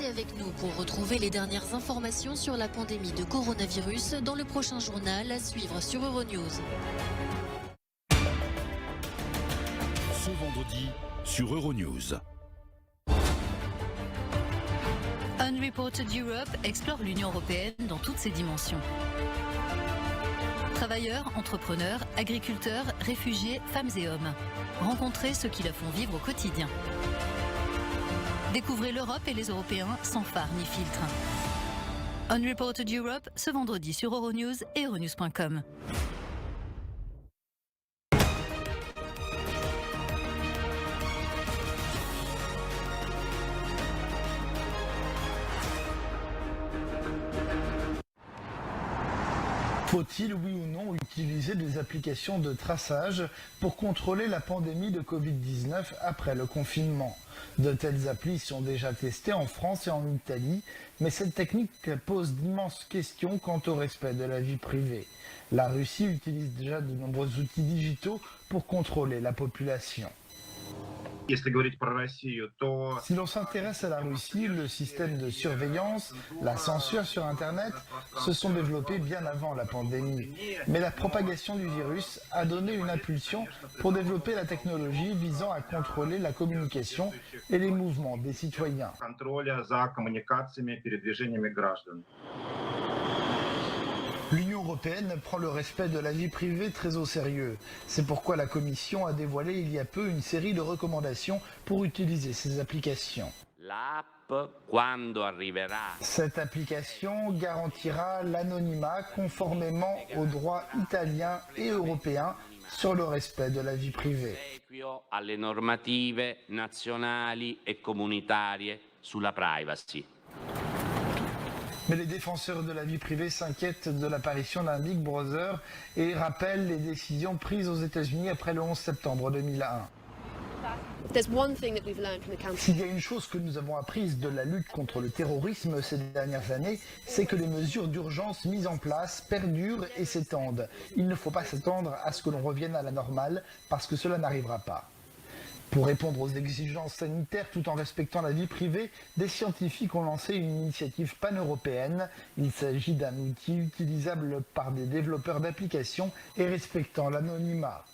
avec nous pour retrouver les dernières informations sur la pandémie de coronavirus dans le prochain journal à suivre sur Euronews. Ce vendredi sur Euronews. Unreported Europe explore l'Union européenne dans toutes ses dimensions. Travailleurs, entrepreneurs, agriculteurs, réfugiés, femmes et hommes. Rencontrez ceux qui la font vivre au quotidien. Découvrez l'Europe et les Européens sans phare ni filtre. Unreported Europe, ce vendredi sur Euronews et euronews.com. Faut-il, oui ou non, utiliser des applications de traçage pour contrôler la pandémie de Covid-19 après le confinement? De telles applis sont déjà testées en France et en Italie, mais cette technique pose d'immenses questions quant au respect de la vie privée. La Russie utilise déjà de nombreux outils digitaux pour contrôler la population. Si l'on s'intéresse à la Russie, le système de surveillance, la censure sur Internet se sont développés bien avant la pandémie. Mais la propagation du virus a donné une impulsion pour développer la technologie visant à contrôler la communication et les mouvements des citoyens. L'Union européenne prend le respect de la vie privée très au sérieux. C'est pourquoi la Commission a dévoilé il y a peu une série de recommandations pour utiliser ces applications. Cette application garantira l'anonymat conformément aux droits italiens et européens sur le respect de la vie privée. Alle normative nazionali e comunitarie sulla privacy. Mais les défenseurs de la vie privée s'inquiètent de l'apparition d'un Big Brother et rappellent les décisions prises aux États-Unis après le 11 septembre 2001. S'il y a une chose que nous avons apprise de la lutte contre le terrorisme ces dernières années, c'est que les mesures d'urgence mises en place perdurent et s'étendent. Il ne faut pas s'attendre à ce que l'on revienne à la normale parce que cela n'arrivera pas. Pour répondre aux exigences sanitaires tout en respectant la vie privée, des scientifiques ont lancé une initiative pan-européenne. Il s'agit d'un outil utilisable par des développeurs d'applications et respectant l'anonymat.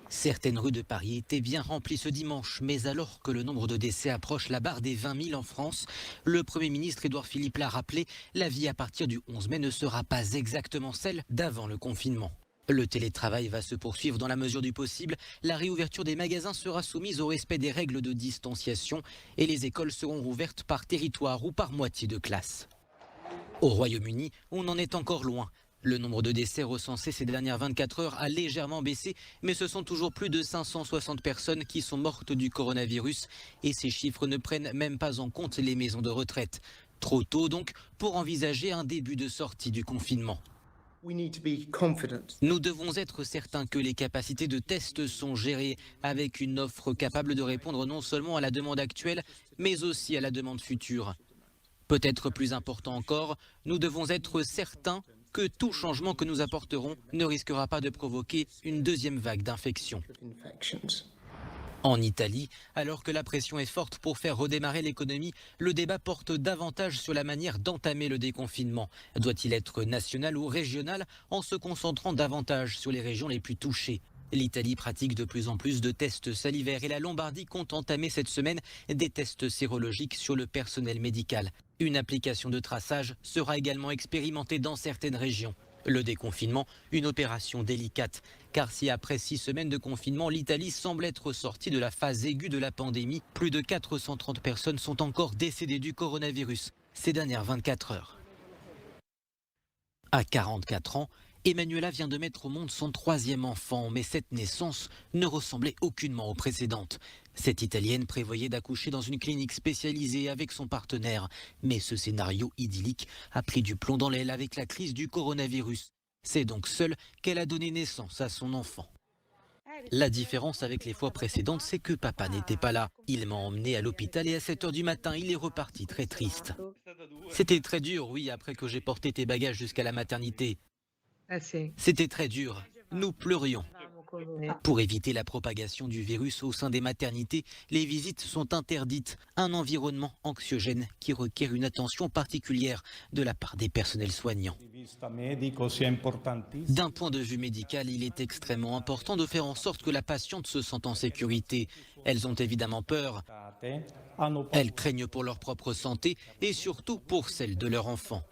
Certaines rues de Paris étaient bien remplies ce dimanche, mais alors que le nombre de décès approche la barre des 20 000 en France, le Premier ministre Édouard Philippe l'a rappelé, la vie à partir du 11 mai ne sera pas exactement celle d'avant le confinement. Le télétravail va se poursuivre dans la mesure du possible. La réouverture des magasins sera soumise au respect des règles de distanciation et les écoles seront rouvertes par territoire ou par moitié de classe. Au Royaume-Uni, on en est encore loin. Le nombre de décès recensés ces dernières 24 heures a légèrement baissé, mais ce sont toujours plus de 560 personnes qui sont mortes du coronavirus et ces chiffres ne prennent même pas en compte les maisons de retraite. Trop tôt donc pour envisager un début de sortie du confinement. Nous devons être certains que les capacités de test sont gérées avec une offre capable de répondre non seulement à la demande actuelle, mais aussi à la demande future. Peut-être plus important encore, nous devons être certains que tout changement que nous apporterons ne risquera pas de provoquer une deuxième vague d'infections. En Italie, alors que la pression est forte pour faire redémarrer l'économie, le débat porte davantage sur la manière d'entamer le déconfinement. Doit-il être national ou régional en se concentrant davantage sur les régions les plus touchées? L'Italie pratique de plus en plus de tests salivaires et la Lombardie compte entamer cette semaine des tests sérologiques sur le personnel médical. Une application de traçage sera également expérimentée dans certaines régions. Le déconfinement, une opération délicate, car si après 6 semaines de confinement, l'Italie semble être sortie de la phase aiguë de la pandémie, plus de 430 personnes sont encore décédées du coronavirus ces dernières 24 heures. À 44 ans, Emanuela vient de mettre au monde son 3e enfant, mais cette naissance ne ressemblait aucunement aux précédentes. Cette Italienne prévoyait d'accoucher dans une clinique spécialisée avec son partenaire. Mais ce scénario idyllique a pris du plomb dans l'aile avec la crise du coronavirus. C'est donc seule qu'elle a donné naissance à son enfant. La différence avec les fois précédentes, c'est que papa n'était pas là. Il m'a emmené à l'hôpital et à 7 h du matin, il est reparti très triste. C'était très dur, oui, après que j'ai porté tes bagages jusqu'à la maternité. C'était très dur. Nous pleurions. Pour éviter la propagation du virus au sein des maternités, les visites sont interdites. Un environnement anxiogène qui requiert une attention particulière de la part des personnels soignants. D'un point de vue médical, il est extrêmement important de faire en sorte que la patiente se sente en sécurité. Elles ont évidemment peur. Elles craignent pour leur propre santé et surtout pour celle de leur enfant.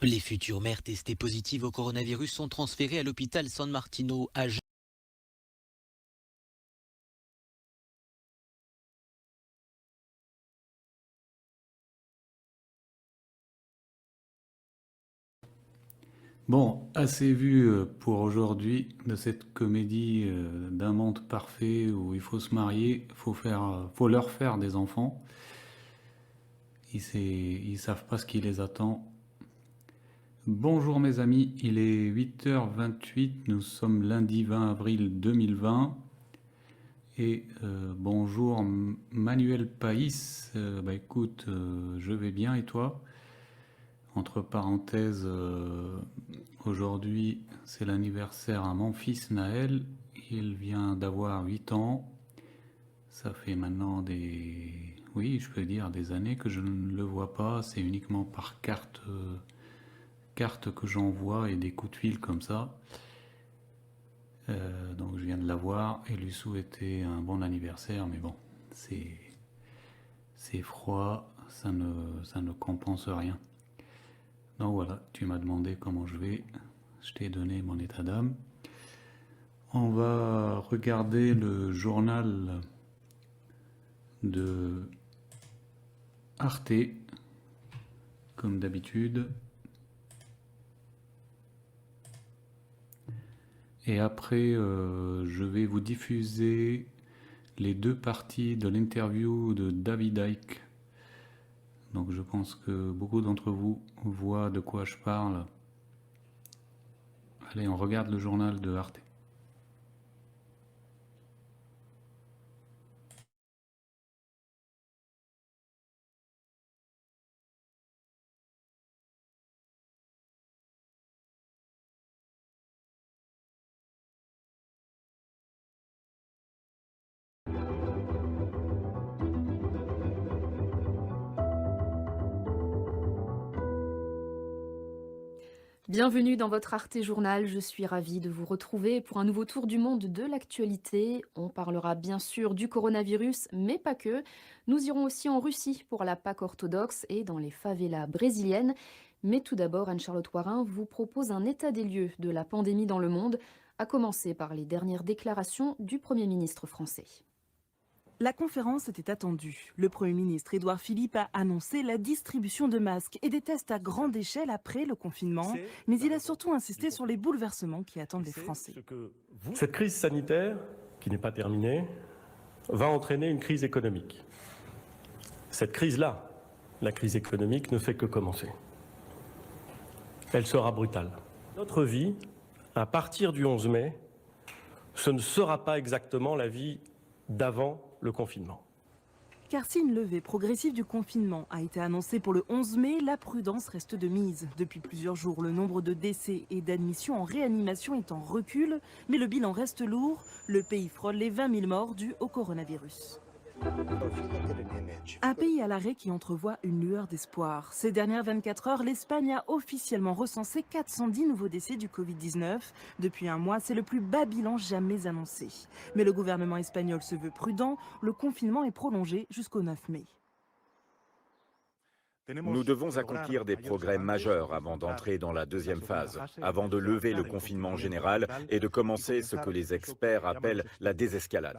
Les futures mères testées positives au coronavirus sont transférées à l'hôpital San Martino à Gênes. Bon, assez vu pour aujourd'hui de cette comédie d'un monde parfait où il faut se marier, faut leur faire des enfants. Ils savent pas ce qui les attend. Bonjour mes amis, il est 8h28, nous sommes lundi 20 avril 2020. Et bonjour Manuel Païs, écoute, je vais bien et toi ? Entre parenthèses, aujourd'hui c'est l'anniversaire à mon fils Naël, il vient d'avoir 8 ans, ça fait maintenant oui je peux dire des années que je ne le vois pas, c'est uniquement par carte que j'envoie et des coups de fil comme ça, donc je viens de l'avoir et lui souhaiter un bon anniversaire, mais bon, c'est froid, ça ne compense rien. Donc voilà, tu m'as demandé comment je vais, je t'ai donné mon état d'âme. On va regarder le journal de Arte, comme d'habitude. Et après, je vais vous diffuser les 2 parties de l'interview de David Icke. Donc je pense que beaucoup d'entre vous voient de quoi je parle. Allez, on regarde le journal de Arte. Bienvenue dans votre Arte Journal, je suis ravie de vous retrouver pour un nouveau tour du monde de l'actualité. On parlera bien sûr du coronavirus, mais pas que. Nous irons aussi en Russie pour la Pâque orthodoxe et dans les favelas brésiliennes. Mais tout d'abord, Anne-Charlotte Warin vous propose un état des lieux de la pandémie dans le monde, à commencer par les dernières déclarations du Premier ministre français. La conférence était attendue. Le Premier ministre Édouard Philippe a annoncé la distribution de masques et des tests à grande échelle après le confinement, mais il a surtout insisté sur les bouleversements qui attendent les Français. Cette crise sanitaire, qui n'est pas terminée, va entraîner une crise économique. Cette crise-là, la crise économique, ne fait que commencer. Elle sera brutale. Notre vie, à partir du 11 mai, ce ne sera pas exactement la vie d'avant le confinement. Car si une levée progressive du confinement a été annoncée pour le 11 mai, la prudence reste de mise. Depuis plusieurs jours, le nombre de décès et d'admissions en réanimation est en recul, mais le bilan reste lourd. Le pays frôle les 20 000 morts dus au coronavirus. Un pays à l'arrêt qui entrevoit une lueur d'espoir. Ces dernières 24 heures, l'Espagne a officiellement recensé 410 nouveaux décès du Covid-19. Depuis un mois, c'est le plus bas bilan jamais annoncé. Mais le gouvernement espagnol se veut prudent. Le confinement est prolongé jusqu'au 9 mai. Nous devons accomplir des progrès majeurs avant d'entrer dans la deuxième phase, avant de lever le confinement général et de commencer ce que les experts appellent la désescalade.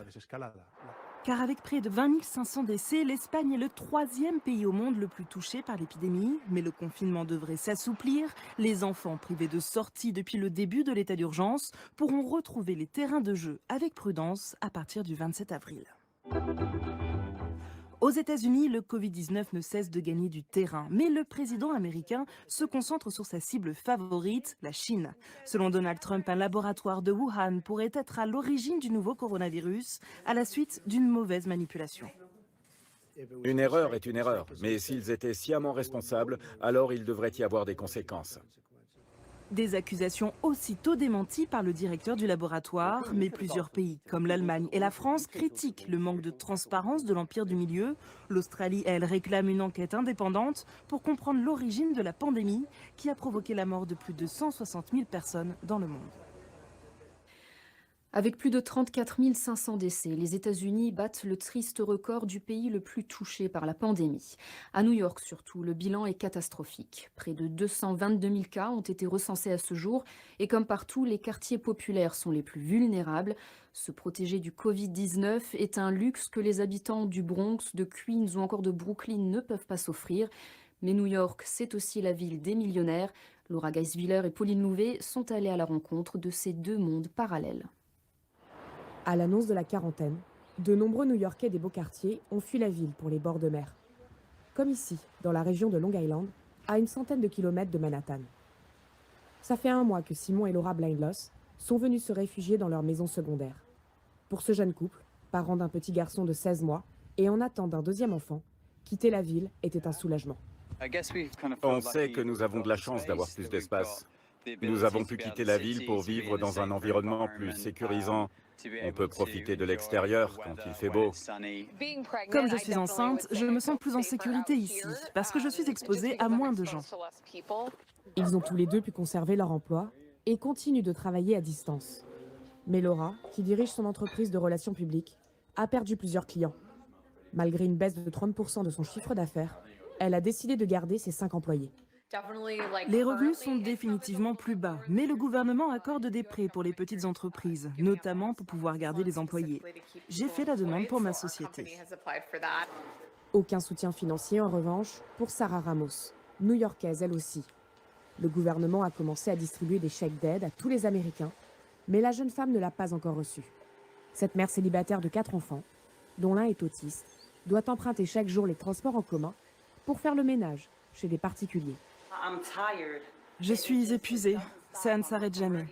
Car avec près de 20 500 décès, l'Espagne est le 3e pays au monde le plus touché par l'épidémie. Mais le confinement devrait s'assouplir. Les enfants privés de sortie depuis le début de l'état d'urgence pourront retrouver les terrains de jeu avec prudence à partir du 27 avril. Aux États-Unis, le Covid-19 ne cesse de gagner du terrain, mais le président américain se concentre sur sa cible favorite, la Chine. Selon Donald Trump, un laboratoire de Wuhan pourrait être à l'origine du nouveau coronavirus à la suite d'une mauvaise manipulation. Une erreur est une erreur, mais s'ils étaient sciemment responsables, alors il devrait y avoir des conséquences. Des accusations aussitôt démenties par le directeur du laboratoire, mais plusieurs pays, comme l'Allemagne et la France, critiquent le manque de transparence de l'Empire du Milieu. L'Australie, elle, réclame une enquête indépendante pour comprendre l'origine de la pandémie qui a provoqué la mort de plus de 160 000 personnes dans le monde. Avec plus de 34 500 décès, les États-Unis battent le triste record du pays le plus touché par la pandémie. À New York surtout, le bilan est catastrophique. Près de 222 000 cas ont été recensés à ce jour et comme partout, les quartiers populaires sont les plus vulnérables. Se protéger du Covid-19 est un luxe que les habitants du Bronx, de Queens ou encore de Brooklyn ne peuvent pas s'offrir. Mais New York, c'est aussi la ville des millionnaires. Laura Geiswiller et Pauline Louvet sont allées à la rencontre de ces deux mondes parallèles. À l'annonce de la quarantaine, de nombreux New-Yorkais des beaux quartiers ont fui la ville pour les bords de mer. Comme ici, dans la région de Long Island, à une centaine de kilomètres de Manhattan. Ça fait 1 mois que Simon et Laura Blindloss sont venus se réfugier dans leur maison secondaire. Pour ce jeune couple, parents d'un petit garçon de 16 mois et en attente d'un 2e enfant, quitter la ville était un soulagement. On sait que nous avons de la chance d'avoir plus d'espace. Nous avons pu quitter la ville pour vivre dans un environnement plus sécurisant. On peut profiter de l'extérieur quand il fait beau. Comme je suis enceinte, je me sens plus en sécurité ici, parce que je suis exposée à moins de gens. Ils ont tous les deux pu conserver leur emploi et continuent de travailler à distance. Mais Laura, qui dirige son entreprise de relations publiques, a perdu plusieurs clients. Malgré une baisse de 30% de son chiffre d'affaires, elle a décidé de garder ses 5 employés. Les revenus sont définitivement plus bas, mais le gouvernement accorde des prêts pour les petites entreprises, notamment pour pouvoir garder les employés. J'ai fait la demande pour ma société. Aucun soutien financier en revanche pour Sarah Ramos, new-yorkaise elle aussi. Le gouvernement a commencé à distribuer des chèques d'aide à tous les Américains, mais la jeune femme ne l'a pas encore reçu. Cette mère célibataire de 4 enfants, dont l'un est autiste, doit emprunter chaque jour les transports en commun pour faire le ménage chez des particuliers. Je suis épuisée, ça ne s'arrête jamais.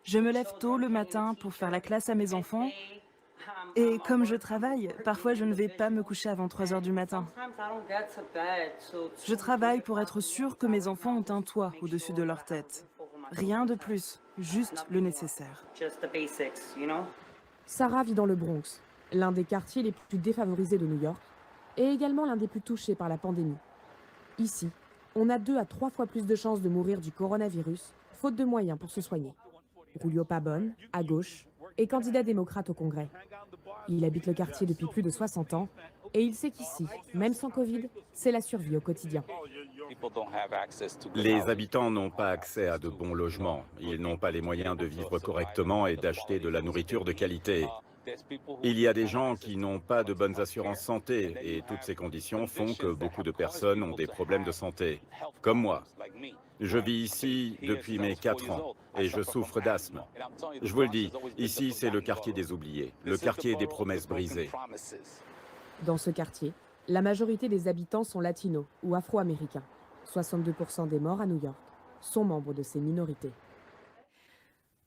Je me lève tôt le matin pour faire la classe à mes enfants. Et comme je travaille, parfois je ne vais pas me coucher avant 3 heures du matin. Je travaille pour être sûre que mes enfants ont un toit au-dessus de leur tête. Rien de plus, juste le nécessaire. Sarah vit dans le Bronx, l'un des quartiers les plus défavorisés de New York, et également l'un des plus touchés par la pandémie. Ici, on a 2 à 3 fois plus de chances de mourir du coronavirus, faute de moyens pour se soigner. Julio Pabon, à gauche, est candidat démocrate au Congrès. Il habite le quartier depuis plus de 60 ans et il sait qu'ici, même sans Covid, c'est la survie au quotidien. Les habitants n'ont pas accès à de bons logements. Ils n'ont pas les moyens de vivre correctement et d'acheter de la nourriture de qualité. Il y a des gens qui n'ont pas de bonnes assurances santé et toutes ces conditions font que beaucoup de personnes ont des problèmes de santé, comme moi. Je vis ici depuis mes 4 ans et je souffre d'asthme. Je vous le dis, ici c'est le quartier des oubliés, le quartier des promesses brisées. Dans ce quartier, la majorité des habitants sont latinos ou afro-américains. 62% des morts à New York sont membres de ces minorités.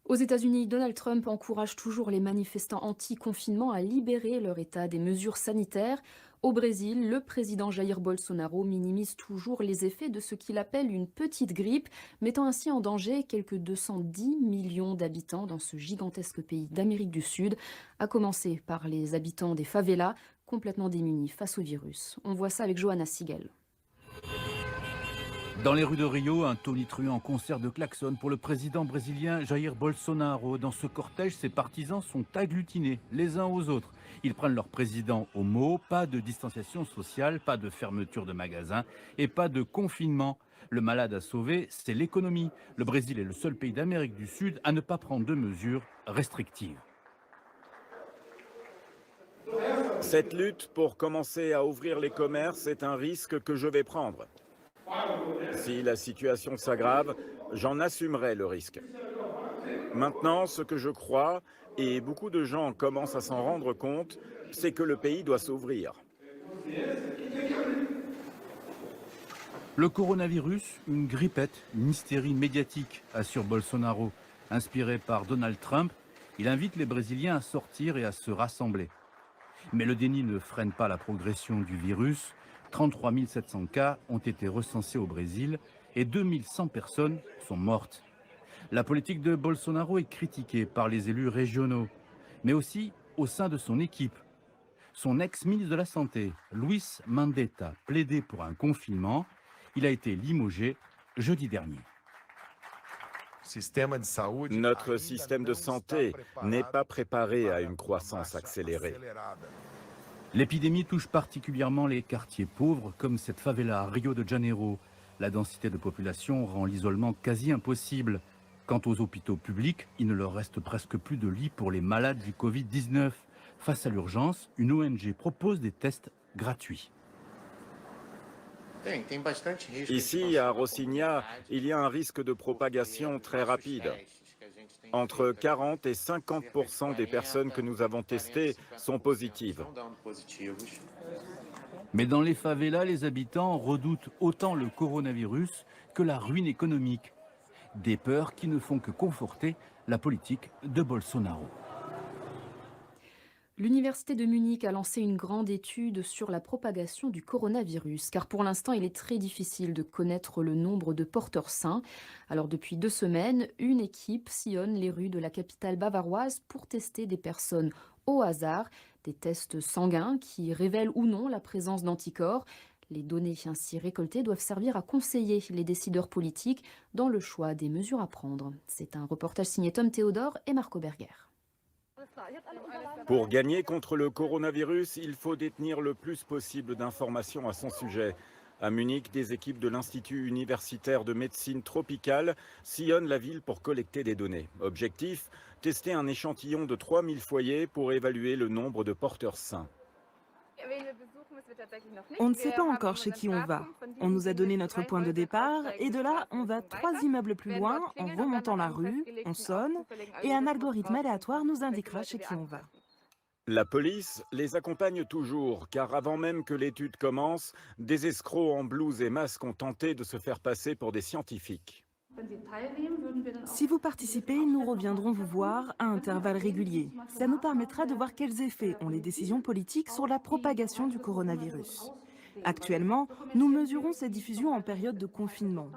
Aux États-Unis, Donald Trump encourage toujours les manifestants anti-confinement à libérer leur État des mesures sanitaires. Au Brésil, le président Jair Bolsonaro minimise toujours les effets de ce qu'il appelle une petite grippe, mettant ainsi en danger quelques 210 millions d'habitants dans ce gigantesque pays d'Amérique du Sud, à commencer par les habitants des favelas, complètement démunis face au virus. On voit ça avec Johanna Sigel. Dans les rues de Rio, un tonitruant concert de klaxons pour le président brésilien Jair Bolsonaro. Dans ce cortège, ses partisans sont agglutinés les uns aux autres. Ils prennent leur président au mot, pas de distanciation sociale, pas de fermeture de magasins et pas de confinement. Le malade à sauver, c'est l'économie. Le Brésil est le seul pays d'Amérique du Sud à ne pas prendre de mesures restrictives. Cette lutte pour commencer à ouvrir les commerces est un risque que je vais prendre. Si la situation s'aggrave, j'en assumerai le risque. Maintenant, ce que je crois, et beaucoup de gens commencent à s'en rendre compte, c'est que le pays doit s'ouvrir. Le coronavirus, une grippette, une hystérie médiatique, assure Bolsonaro. Inspiré par Donald Trump, il invite les Brésiliens à sortir et à se rassembler. Mais le déni ne freine pas la progression du virus. 33 700 cas ont été recensés au Brésil et 2100 personnes sont mortes. La politique de Bolsonaro est critiquée par les élus régionaux, mais aussi au sein de son équipe. Son ex-ministre de la Santé, Luis Mandetta, plaidait pour un confinement. Il a été limogé jeudi dernier. Notre système de santé n'est pas préparé à une croissance accélérée. L'épidémie touche particulièrement les quartiers pauvres, comme cette favela à Rio de Janeiro. La densité de population rend l'isolement quasi impossible. Quant aux hôpitaux publics, il ne leur reste presque plus de lits pour les malades du Covid-19. Face à l'urgence, une ONG propose des tests gratuits. Ici, à Rocinha, il y a un risque de propagation très rapide. Entre 40 et 50% des personnes que nous avons testées sont positives. Mais dans les favelas, les habitants redoutent autant le coronavirus que la ruine économique. Des peurs qui ne font que conforter la politique de Bolsonaro. L'Université de Munich a lancé une grande étude sur la propagation du coronavirus, car pour l'instant, il est très difficile de connaître le nombre de porteurs sains. Alors depuis 2 semaines, une équipe sillonne les rues de la capitale bavaroise pour tester des personnes au hasard, des tests sanguins qui révèlent ou non la présence d'anticorps. Les données ainsi récoltées doivent servir à conseiller les décideurs politiques dans le choix des mesures à prendre. C'est un reportage signé Tom Théodore et Marco Berger. Pour gagner contre le coronavirus, il faut détenir le plus possible d'informations à son sujet. À Munich, des équipes de l'Institut universitaire de médecine tropicale sillonnent la ville pour collecter des données. Objectif, tester un échantillon de 3000 foyers pour évaluer le nombre de porteurs sains. On ne sait pas encore chez qui on va. On nous a donné notre point de départ et de là, on va 3 immeubles plus loin en remontant la rue, on sonne et un algorithme aléatoire nous indiquera chez qui on va. La police les accompagne toujours, car avant même que l'étude commence, des escrocs en blouse et masque ont tenté de se faire passer pour des scientifiques. Si vous participez, nous reviendrons vous voir à intervalles réguliers. Ça nous permettra de voir quels effets ont les décisions politiques sur la propagation du coronavirus. Actuellement, nous mesurons cette diffusion en période de confinement.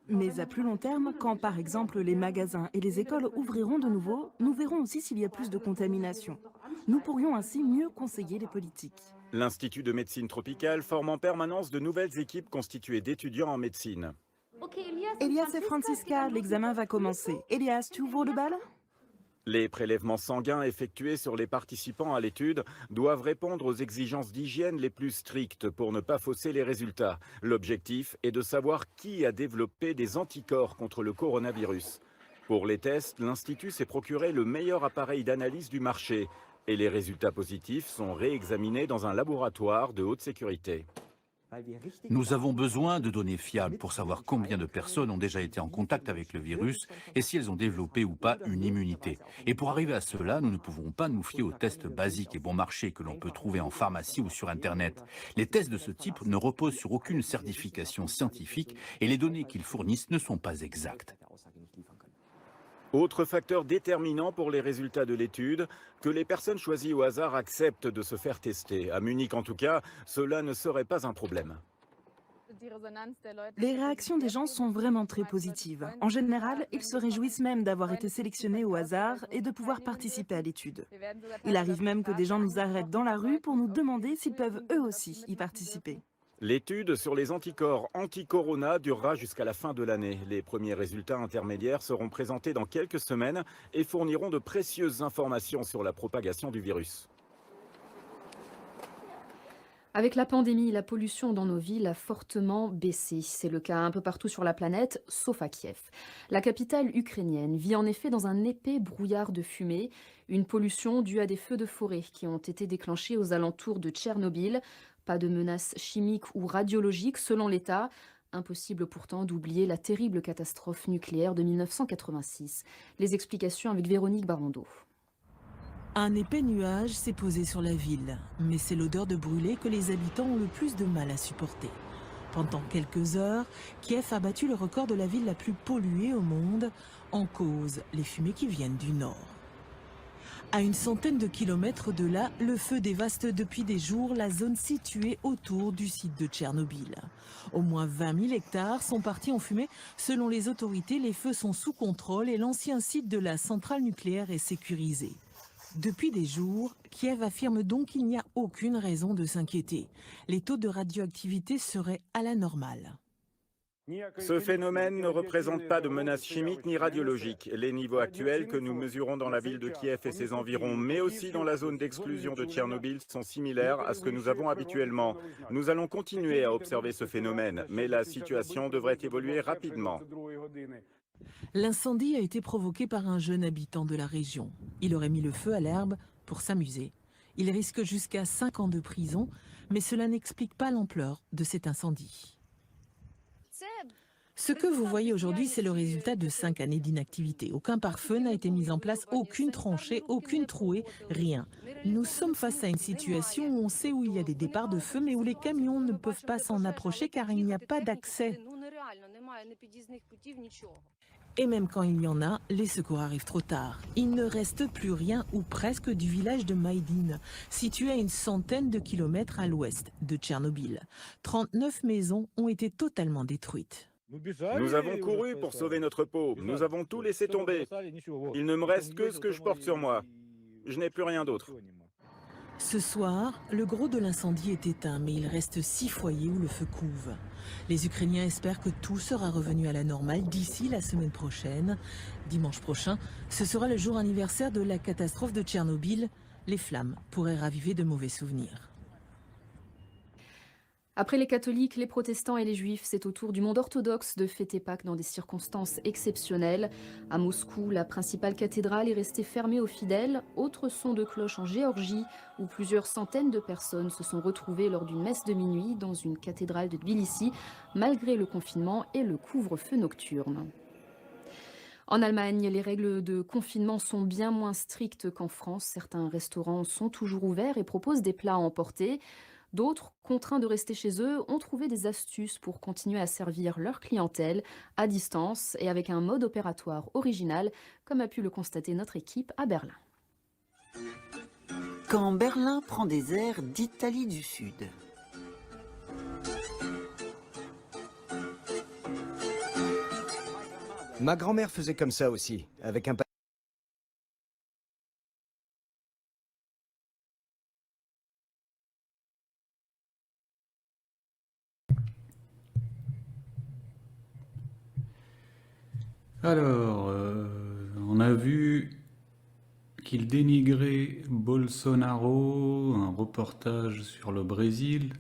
Mais à plus long terme, quand par exemple les magasins et les écoles ouvriront de nouveau, nous verrons aussi s'il y a plus de contamination. Nous pourrions ainsi mieux conseiller les politiques. L'Institut de médecine tropicale forme en permanence de nouvelles équipes constituées d'étudiants en médecine. Elias et Francisca, l'examen va commencer. Elias, tu ouvres le bal ? Les prélèvements sanguins effectués sur les participants à l'étude doivent répondre aux exigences d'hygiène les plus strictes pour ne pas fausser les résultats. L'objectif est de savoir qui a développé des anticorps contre le coronavirus. Pour les tests, l'Institut s'est procuré le meilleur appareil d'analyse du marché et les résultats positifs sont réexaminés dans un laboratoire de haute sécurité. Nous avons besoin de données fiables pour savoir combien de personnes ont déjà été en contact avec le virus et si elles ont développé ou pas une immunité. Et pour arriver à cela, nous ne pouvons pas nous fier aux tests basiques et bon marché que l'on peut trouver en pharmacie ou sur Internet. Les tests de ce type ne reposent sur aucune certification scientifique et les données qu'ils fournissent ne sont pas exactes. Autre facteur déterminant pour les résultats de l'étude, que les personnes choisies au hasard acceptent de se faire tester. À Munich en tout cas, cela ne serait pas un problème. Les réactions des gens sont vraiment très positives. En général, ils se réjouissent même d'avoir été sélectionnés au hasard et de pouvoir participer à l'étude. Il arrive même que des gens nous arrêtent dans la rue pour nous demander s'ils peuvent eux aussi y participer. L'étude sur les anticorps anti-corona durera jusqu'à la fin de l'année. Les premiers résultats intermédiaires seront présentés dans quelques semaines et fourniront de précieuses informations sur la propagation du virus. Avec la pandémie, la pollution dans nos villes a fortement baissé. C'est le cas un peu partout sur la planète, sauf à Kiev. La capitale ukrainienne vit en effet dans un épais brouillard de fumée, une pollution due à des feux de forêt qui ont été déclenchés aux alentours de Tchernobyl. Pas de menaces chimiques ou radiologiques selon l'État. Impossible pourtant d'oublier la terrible catastrophe nucléaire de 1986. Les explications avec Véronique Barandeau. Un épais nuage s'est posé sur la ville, mais c'est l'odeur de brûlé que les habitants ont le plus de mal à supporter. Pendant quelques heures, Kiev a battu le record de la ville la plus polluée au monde, en cause les fumées qui viennent du nord. À une centaine de kilomètres de là, le feu dévaste depuis des jours la zone située autour du site de Tchernobyl. Au moins 20 000 hectares sont partis en fumée. Selon les autorités, les feux sont sous contrôle et l'ancien site de la centrale nucléaire est sécurisé. Depuis des jours, Kiev affirme donc qu'il n'y a aucune raison de s'inquiéter. Les taux de radioactivité seraient à la normale. Ce phénomène ne représente pas de menace chimique ni radiologique. Les niveaux actuels que nous mesurons dans la ville de Kiev et ses environs, mais aussi dans la zone d'exclusion de Tchernobyl, sont similaires à ce que nous avons habituellement. Nous allons continuer à observer ce phénomène, mais la situation devrait évoluer rapidement. L'incendie a été provoqué par un jeune habitant de la région. Il aurait mis le feu à l'herbe pour s'amuser. Il risque jusqu'à 5 ans de prison, mais cela n'explique pas l'ampleur de cet incendie. Ce que vous voyez aujourd'hui, c'est le résultat de 5 années d'inactivité. Aucun pare-feu n'a été mis en place, aucune tranchée, aucune trouée, rien. Nous sommes face à une situation où on sait où il y a des départs de feu, mais où les camions ne peuvent pas s'en approcher car il n'y a pas d'accès. Et même quand il y en a, les secours arrivent trop tard. Il ne reste plus rien ou presque du village de Maïdine, situé à une centaine de kilomètres à l'ouest de Tchernobyl. 39 maisons ont été totalement détruites. Nous avons couru pour sauver notre peau. Nous avons tout laissé tomber. Il ne me reste que ce que je porte sur moi. Je n'ai plus rien d'autre. Ce soir, le gros de l'incendie est éteint, mais il reste 6 foyers où le feu couve. Les Ukrainiens espèrent que tout sera revenu à la normale d'ici la semaine prochaine. Dimanche prochain, ce sera le jour anniversaire de la catastrophe de Tchernobyl. Les flammes pourraient raviver de mauvais souvenirs. Après les catholiques, les protestants et les juifs, c'est au tour du monde orthodoxe de fêter Pâques dans des circonstances exceptionnelles. À Moscou, la principale cathédrale est restée fermée aux fidèles. Autre son de cloche en Géorgie, où plusieurs centaines de personnes se sont retrouvées lors d'une messe de minuit dans une cathédrale de Tbilissi, malgré le confinement et le couvre-feu nocturne. En Allemagne, les règles de confinement sont bien moins strictes qu'en France. Certains restaurants sont toujours ouverts et proposent des plats à emporter. D'autres, contraints de rester chez eux, ont trouvé des astuces pour continuer à servir leur clientèle à distance et avec un mode opératoire original, comme a pu le constater notre équipe à Berlin. Quand Berlin prend des airs d'Italie du Sud. Ma grand-mère faisait comme ça aussi, avec un Alors, on a vu qu'il dénigrait Bolsonaro, un reportage sur le Brésil.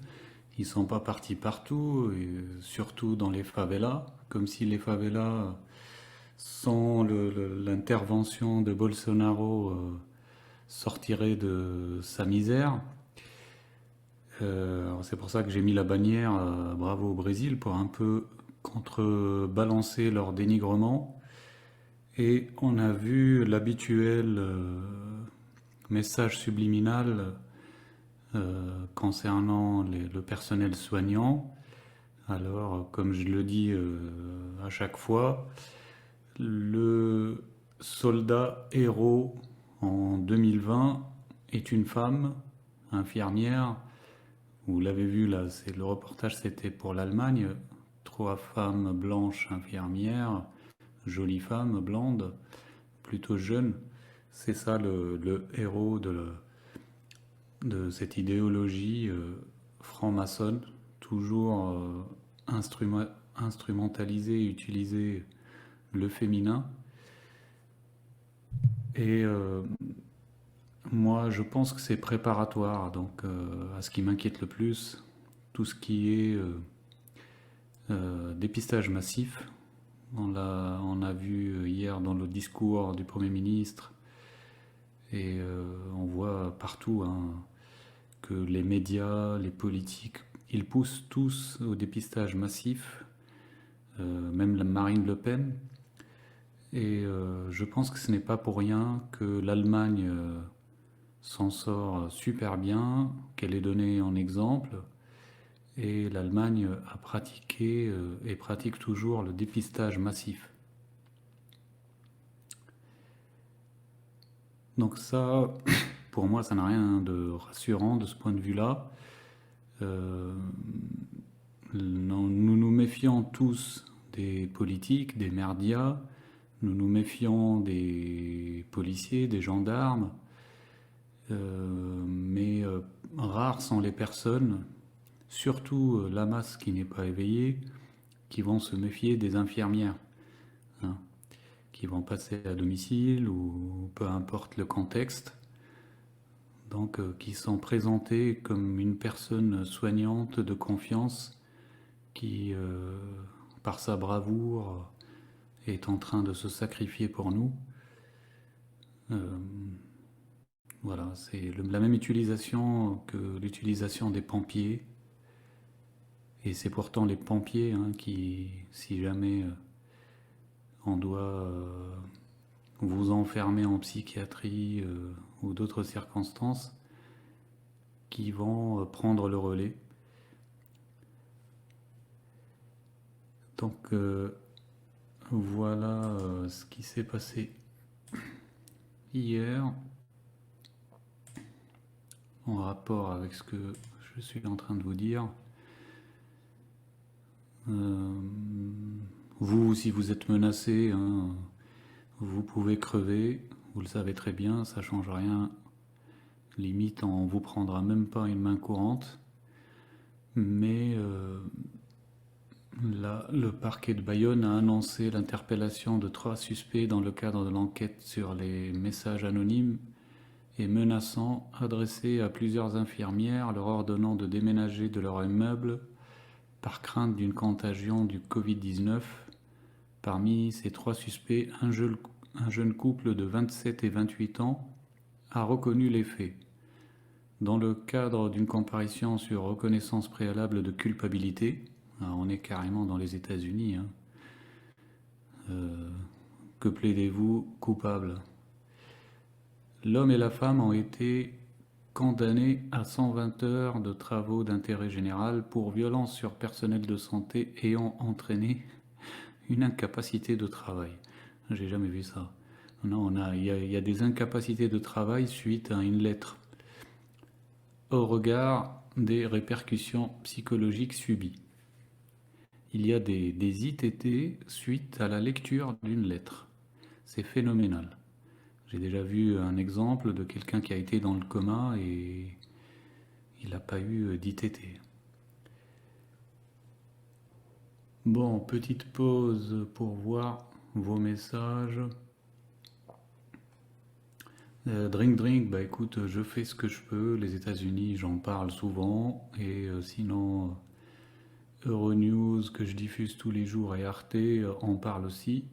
Ils ne sont pas partis partout, et surtout dans les favelas, comme si les favelas, sans l'intervention de Bolsonaro, sortiraient de sa misère. C'est pour ça que j'ai mis la bannière Bravo au Brésil, pour un peu contrebalancer leur dénigrement. Et on a vu l'habituel message subliminal concernant le personnel soignant. Alors, comme je le dis à chaque fois, le soldat héros en 2020 est une femme, infirmière. Vous l'avez vu là, le reportage c'était pour l'Allemagne. 3 femmes blanches infirmières, jolies femmes blondes, plutôt jeunes. C'est ça le héros de cette idéologie franc-maçonne, toujours instrumentaliser, utiliser le féminin. Et moi, je pense que c'est préparatoire donc, à ce qui m'inquiète le plus, tout ce qui est dépistage massif. On a vu hier dans le discours du Premier ministre, et on voit partout que les médias, les politiques, ils poussent tous au dépistage massif, même la Marine Le Pen. Et je pense que ce n'est pas pour rien que l'Allemagne s'en sort super bien, qu'elle est donnée en exemple. Et l'Allemagne a pratiqué et pratique toujours le dépistage massif. Donc ça, pour moi, ça n'a rien de rassurant de ce point de vue-là. Nous nous méfions tous des politiques, des médias, nous nous méfions des policiers, des gendarmes, mais rares sont les personnes, surtout la masse qui n'est pas éveillée, qui vont se méfier des infirmières, hein, qui vont passer à domicile ou peu importe le contexte, donc qui sont présentées comme une personne soignante de confiance qui, par sa bravoure, est en train de se sacrifier pour nous. Voilà, c'est la même utilisation que l'utilisation des pompiers. Et c'est pourtant les pompiers qui, si jamais on doit vous enfermer en psychiatrie ou d'autres circonstances, qui vont prendre le relais. Donc voilà ce qui s'est passé hier en rapport avec ce que je suis en train de vous dire. Vous, si vous êtes menacé, vous pouvez crever, vous le savez très bien, ça change rien. Limite, on vous prendra même pas une main courante. Mais le parquet de Bayonne a annoncé l'interpellation de 3 suspects dans le cadre de l'enquête sur les messages anonymes et menaçants adressés à plusieurs infirmières, leur ordonnant de déménager de leur immeuble par crainte d'une contagion du Covid-19. Parmi ces 3 suspects, un jeune couple de 27 et 28 ans a reconnu les faits. Dans le cadre d'une comparution sur reconnaissance préalable de culpabilité, on est carrément dans les États-Unis, que plaidez-vous coupable? L'homme et la femme ont été condamnés à 120 heures de travaux d'intérêt général pour violence sur personnel de santé ayant entraîné une incapacité de travail. J'ai jamais vu ça. Non, il y a des incapacités de travail suite à une lettre, au regard des répercussions psychologiques subies. Il y a des ITT suite à la lecture d'une lettre. C'est phénoménal. J'ai déjà vu un exemple de quelqu'un qui a été dans le coma et il n'a pas eu d'ITT. Bon, petite pause pour voir vos messages. Drink, bah écoute, je fais ce que je peux. Les États-Unis, j'en parle souvent. Et sinon, Euronews, que je diffuse tous les jours, et Arte en parle aussi.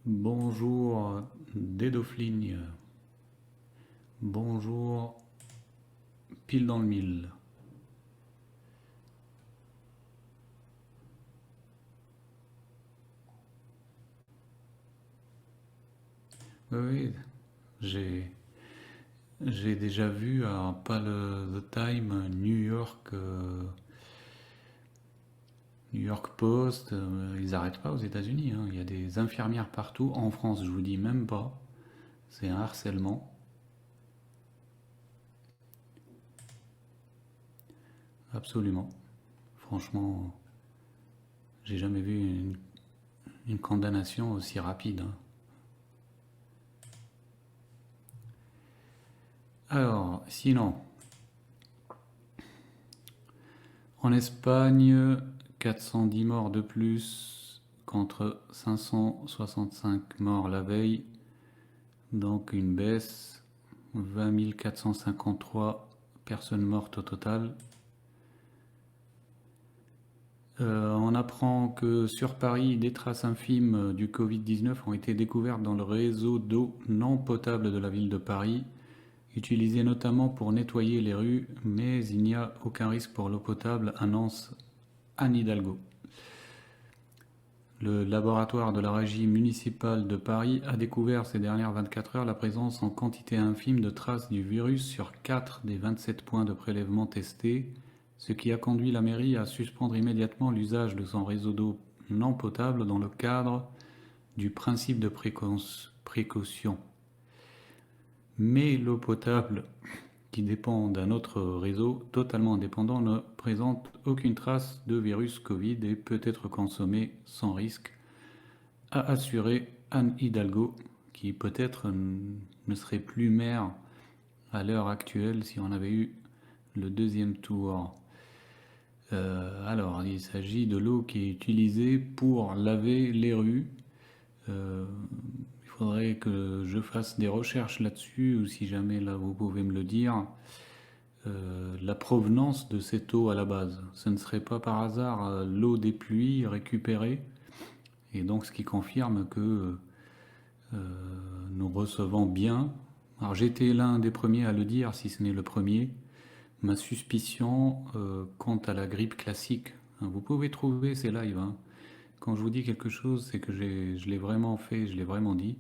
Bonjour Dédofligne. Bonjour Pile dans le mille. Oui, j'ai déjà vu à The Time, New York Post, ils n'arrêtent pas aux États-Unis, il y a des infirmières partout. En France, je vous dis même pas, c'est un harcèlement. Absolument. Franchement, j'ai jamais vu une condamnation aussi rapide. Alors, sinon, en Espagne, 410 morts de plus contre 565 morts la veille, donc une baisse, 20 453 personnes mortes au total. On apprend que sur Paris, des traces infimes du Covid-19 ont été découvertes dans le réseau d'eau non potable de la ville de Paris, utilisé notamment pour nettoyer les rues, mais il n'y a aucun risque pour l'eau potable, annonce Anne Hidalgo. Le laboratoire de la régie municipale de Paris a découvert ces dernières 24 heures la présence en quantité infime de traces du virus sur 4 des 27 points de prélèvement testés, ce qui a conduit la mairie à suspendre immédiatement l'usage de son réseau d'eau non potable dans le cadre du principe de précaution. Mais l'eau potable qui dépend d'un autre réseau totalement indépendant ne présente aucune trace de virus Covid et peut être consommée sans risque, a assuré Anne Hidalgo, qui peut-être ne serait plus maire à l'heure actuelle si on avait eu le deuxième tour. Alors, il s'agit de l'eau qui est utilisée pour laver les rues. Il faudrait que je fasse des recherches là-dessus, ou si jamais là vous pouvez me le dire, la provenance de cette eau à la base. Ce ne serait pas par hasard l'eau des pluies récupérée, et donc ce qui confirme que nous recevons bien. Alors j'étais l'un des premiers à le dire, si ce n'est le premier, ma suspicion quant à la grippe classique. Vous pouvez trouver ces lives, hein. Quand je vous dis quelque chose, c'est que je l'ai vraiment fait, je l'ai vraiment dit.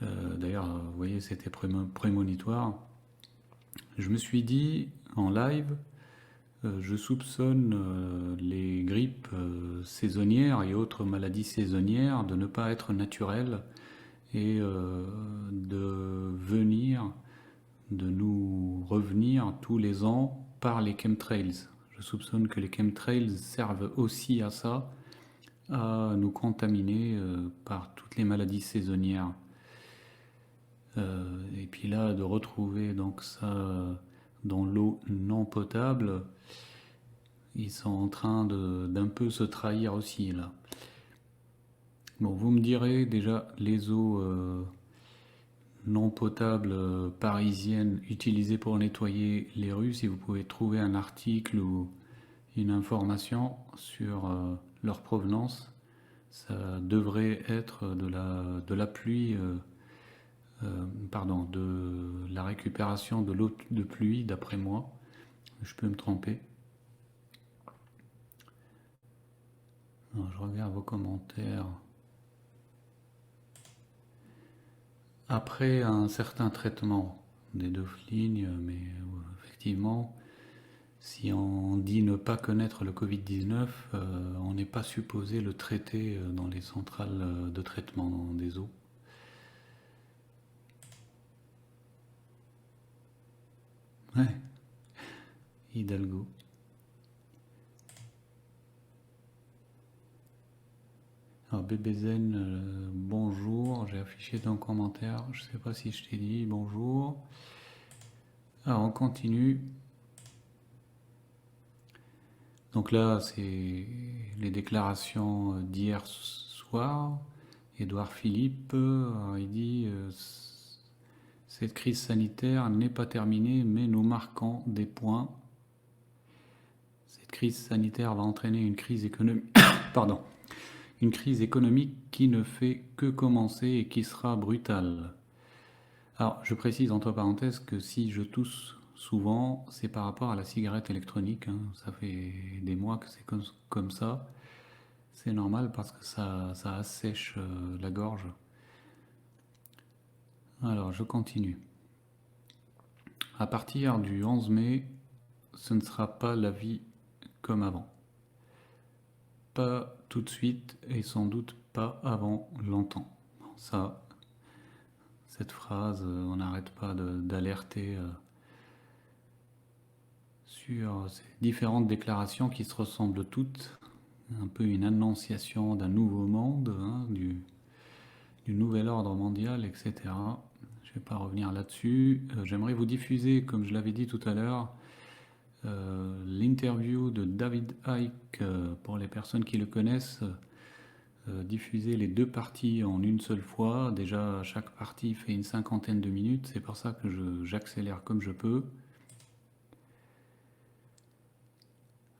D'ailleurs, vous voyez, c'était prémonitoire. Je me suis dit, en live, je soupçonne les grippes saisonnières et autres maladies saisonnières de ne pas être naturelles et de nous revenir tous les ans par les chemtrails. Je soupçonne que les chemtrails servent aussi à ça, à nous contaminer par toutes les maladies saisonnières. Et puis là, de retrouver donc ça dans l'eau non potable, ils sont en train d'un peu se trahir aussi là. Bon, vous me direz déjà les eaux non potables parisiennes utilisées pour nettoyer les rues, si vous pouvez trouver un article ou une information sur leur provenance. Ça devrait être de la pluie, de la récupération de l'eau de pluie, d'après moi. Je peux me tromper. Alors, je regarde vos commentaires. Après un certain traitement des deux lignes, mais effectivement, si on dit ne pas connaître le Covid-19, on n'est pas supposé le traiter dans les centrales de traitement des eaux. Ouais, Hidalgo. Alors BBZen, bonjour, j'ai affiché ton commentaire, je ne sais pas si je t'ai dit bonjour. Alors on continue. Donc là, c'est les déclarations d'hier soir. Édouard Philippe, il dit cette crise sanitaire n'est pas terminée, mais nous marquons des points. Cette crise sanitaire va entraîner une crise économique. Pardon. Une crise économique qui ne fait que commencer et qui sera brutale. Alors, je précise entre parenthèses que si je tousse souvent, c'est par rapport à la cigarette électronique, hein. Ça fait des mois que c'est comme ça. C'est normal parce que ça assèche la gorge. Alors, je continue. À partir du 11 mai, ce ne sera pas la vie comme avant. Pas tout de suite et sans doute pas avant longtemps. Ça, cette phrase, on n'arrête pas d'alerter sur ces différentes déclarations qui se ressemblent toutes. Un peu une annonciation d'un nouveau monde, hein, du nouvel ordre mondial, etc. Je ne vais pas revenir là-dessus. J'aimerais vous diffuser, comme je l'avais dit tout à l'heure, l'interview de David Icke, pour les personnes qui le connaissent, diffuser les deux parties en une seule fois. Déjà, chaque partie fait une 50aine de minutes, c'est pour ça que j'accélère comme je peux.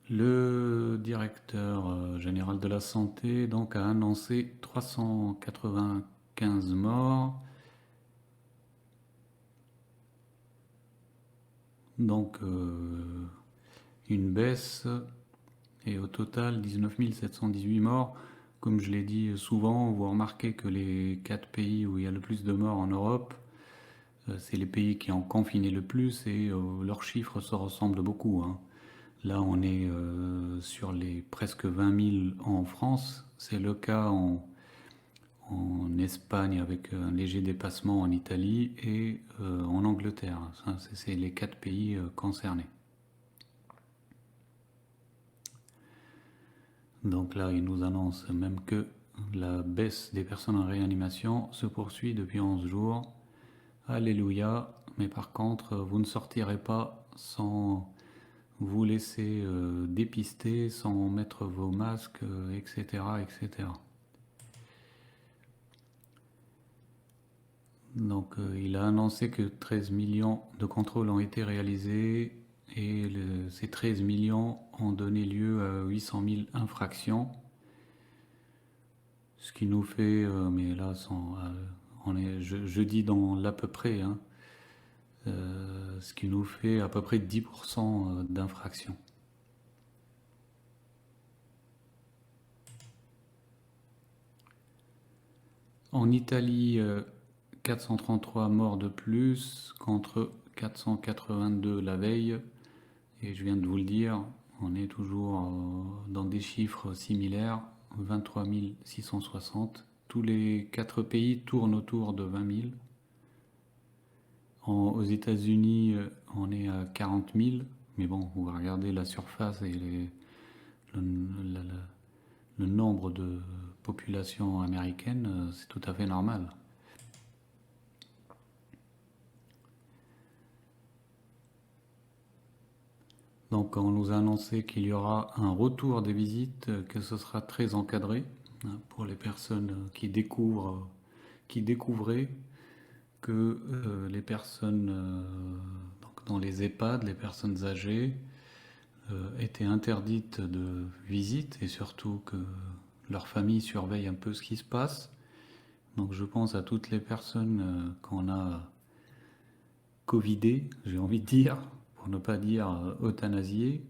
Le directeur général de la santé donc, a annoncé 395 morts. Donc une baisse et au total 19 718 morts. Comme je l'ai dit souvent, vous remarquez que les 4 pays où il y a le plus de morts en Europe, c'est les pays qui ont confiné le plus et leurs chiffres se ressemblent beaucoup, hein. Là, on est sur les presque 20 000 en France. C'est le cas en Espagne avec un léger dépassement en Italie et en Angleterre. C'est les 4 pays concernés. Donc là, il nous annonce même que la baisse des personnes en réanimation se poursuit depuis 11 jours. Alléluia. Mais par contre, vous ne sortirez pas sans vous laisser dépister, sans mettre vos masques, etc., etc. Donc il a annoncé que 13 millions de contrôles ont été réalisés et ces 13 millions ont donné lieu à 800 000 infractions. Ce qui nous fait, mais là je dis dans l'à peu près, hein, ce qui nous fait à peu près 10% d'infractions. En Italie, 433 morts de plus contre 482 la veille. Et je viens de vous le dire, on est toujours dans des chiffres similaires, 23 660. Tous les 4 pays tournent autour de 20 000. Aux États-Unis, on est à 40 000. Mais bon, on va regarder la surface et le nombre de population américaine, c'est tout à fait normal. Donc on nous a annoncé qu'il y aura un retour des visites, que ce sera très encadré pour les personnes qui découvraient que les personnes donc dans les EHPAD, les personnes âgées, étaient interdites de visite et surtout que leur famille surveille un peu ce qui se passe. Donc je pense à toutes les personnes qu'on a covidées, j'ai envie de dire, pour ne pas dire euthanasiées.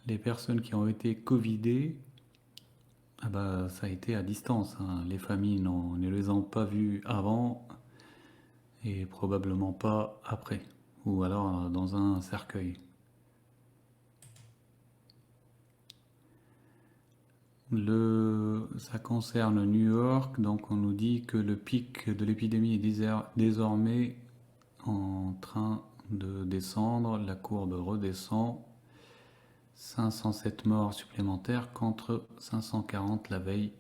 Les personnes qui ont été covidées, ça a été à distance. Hein. Les familles ne les ont pas vues avant et probablement pas après, ou alors dans un cercueil. Ça concerne New York, donc on nous dit que le pic de l'épidémie est désormais en train de descendre, la courbe redescend, 507 morts supplémentaires contre 540 la veille.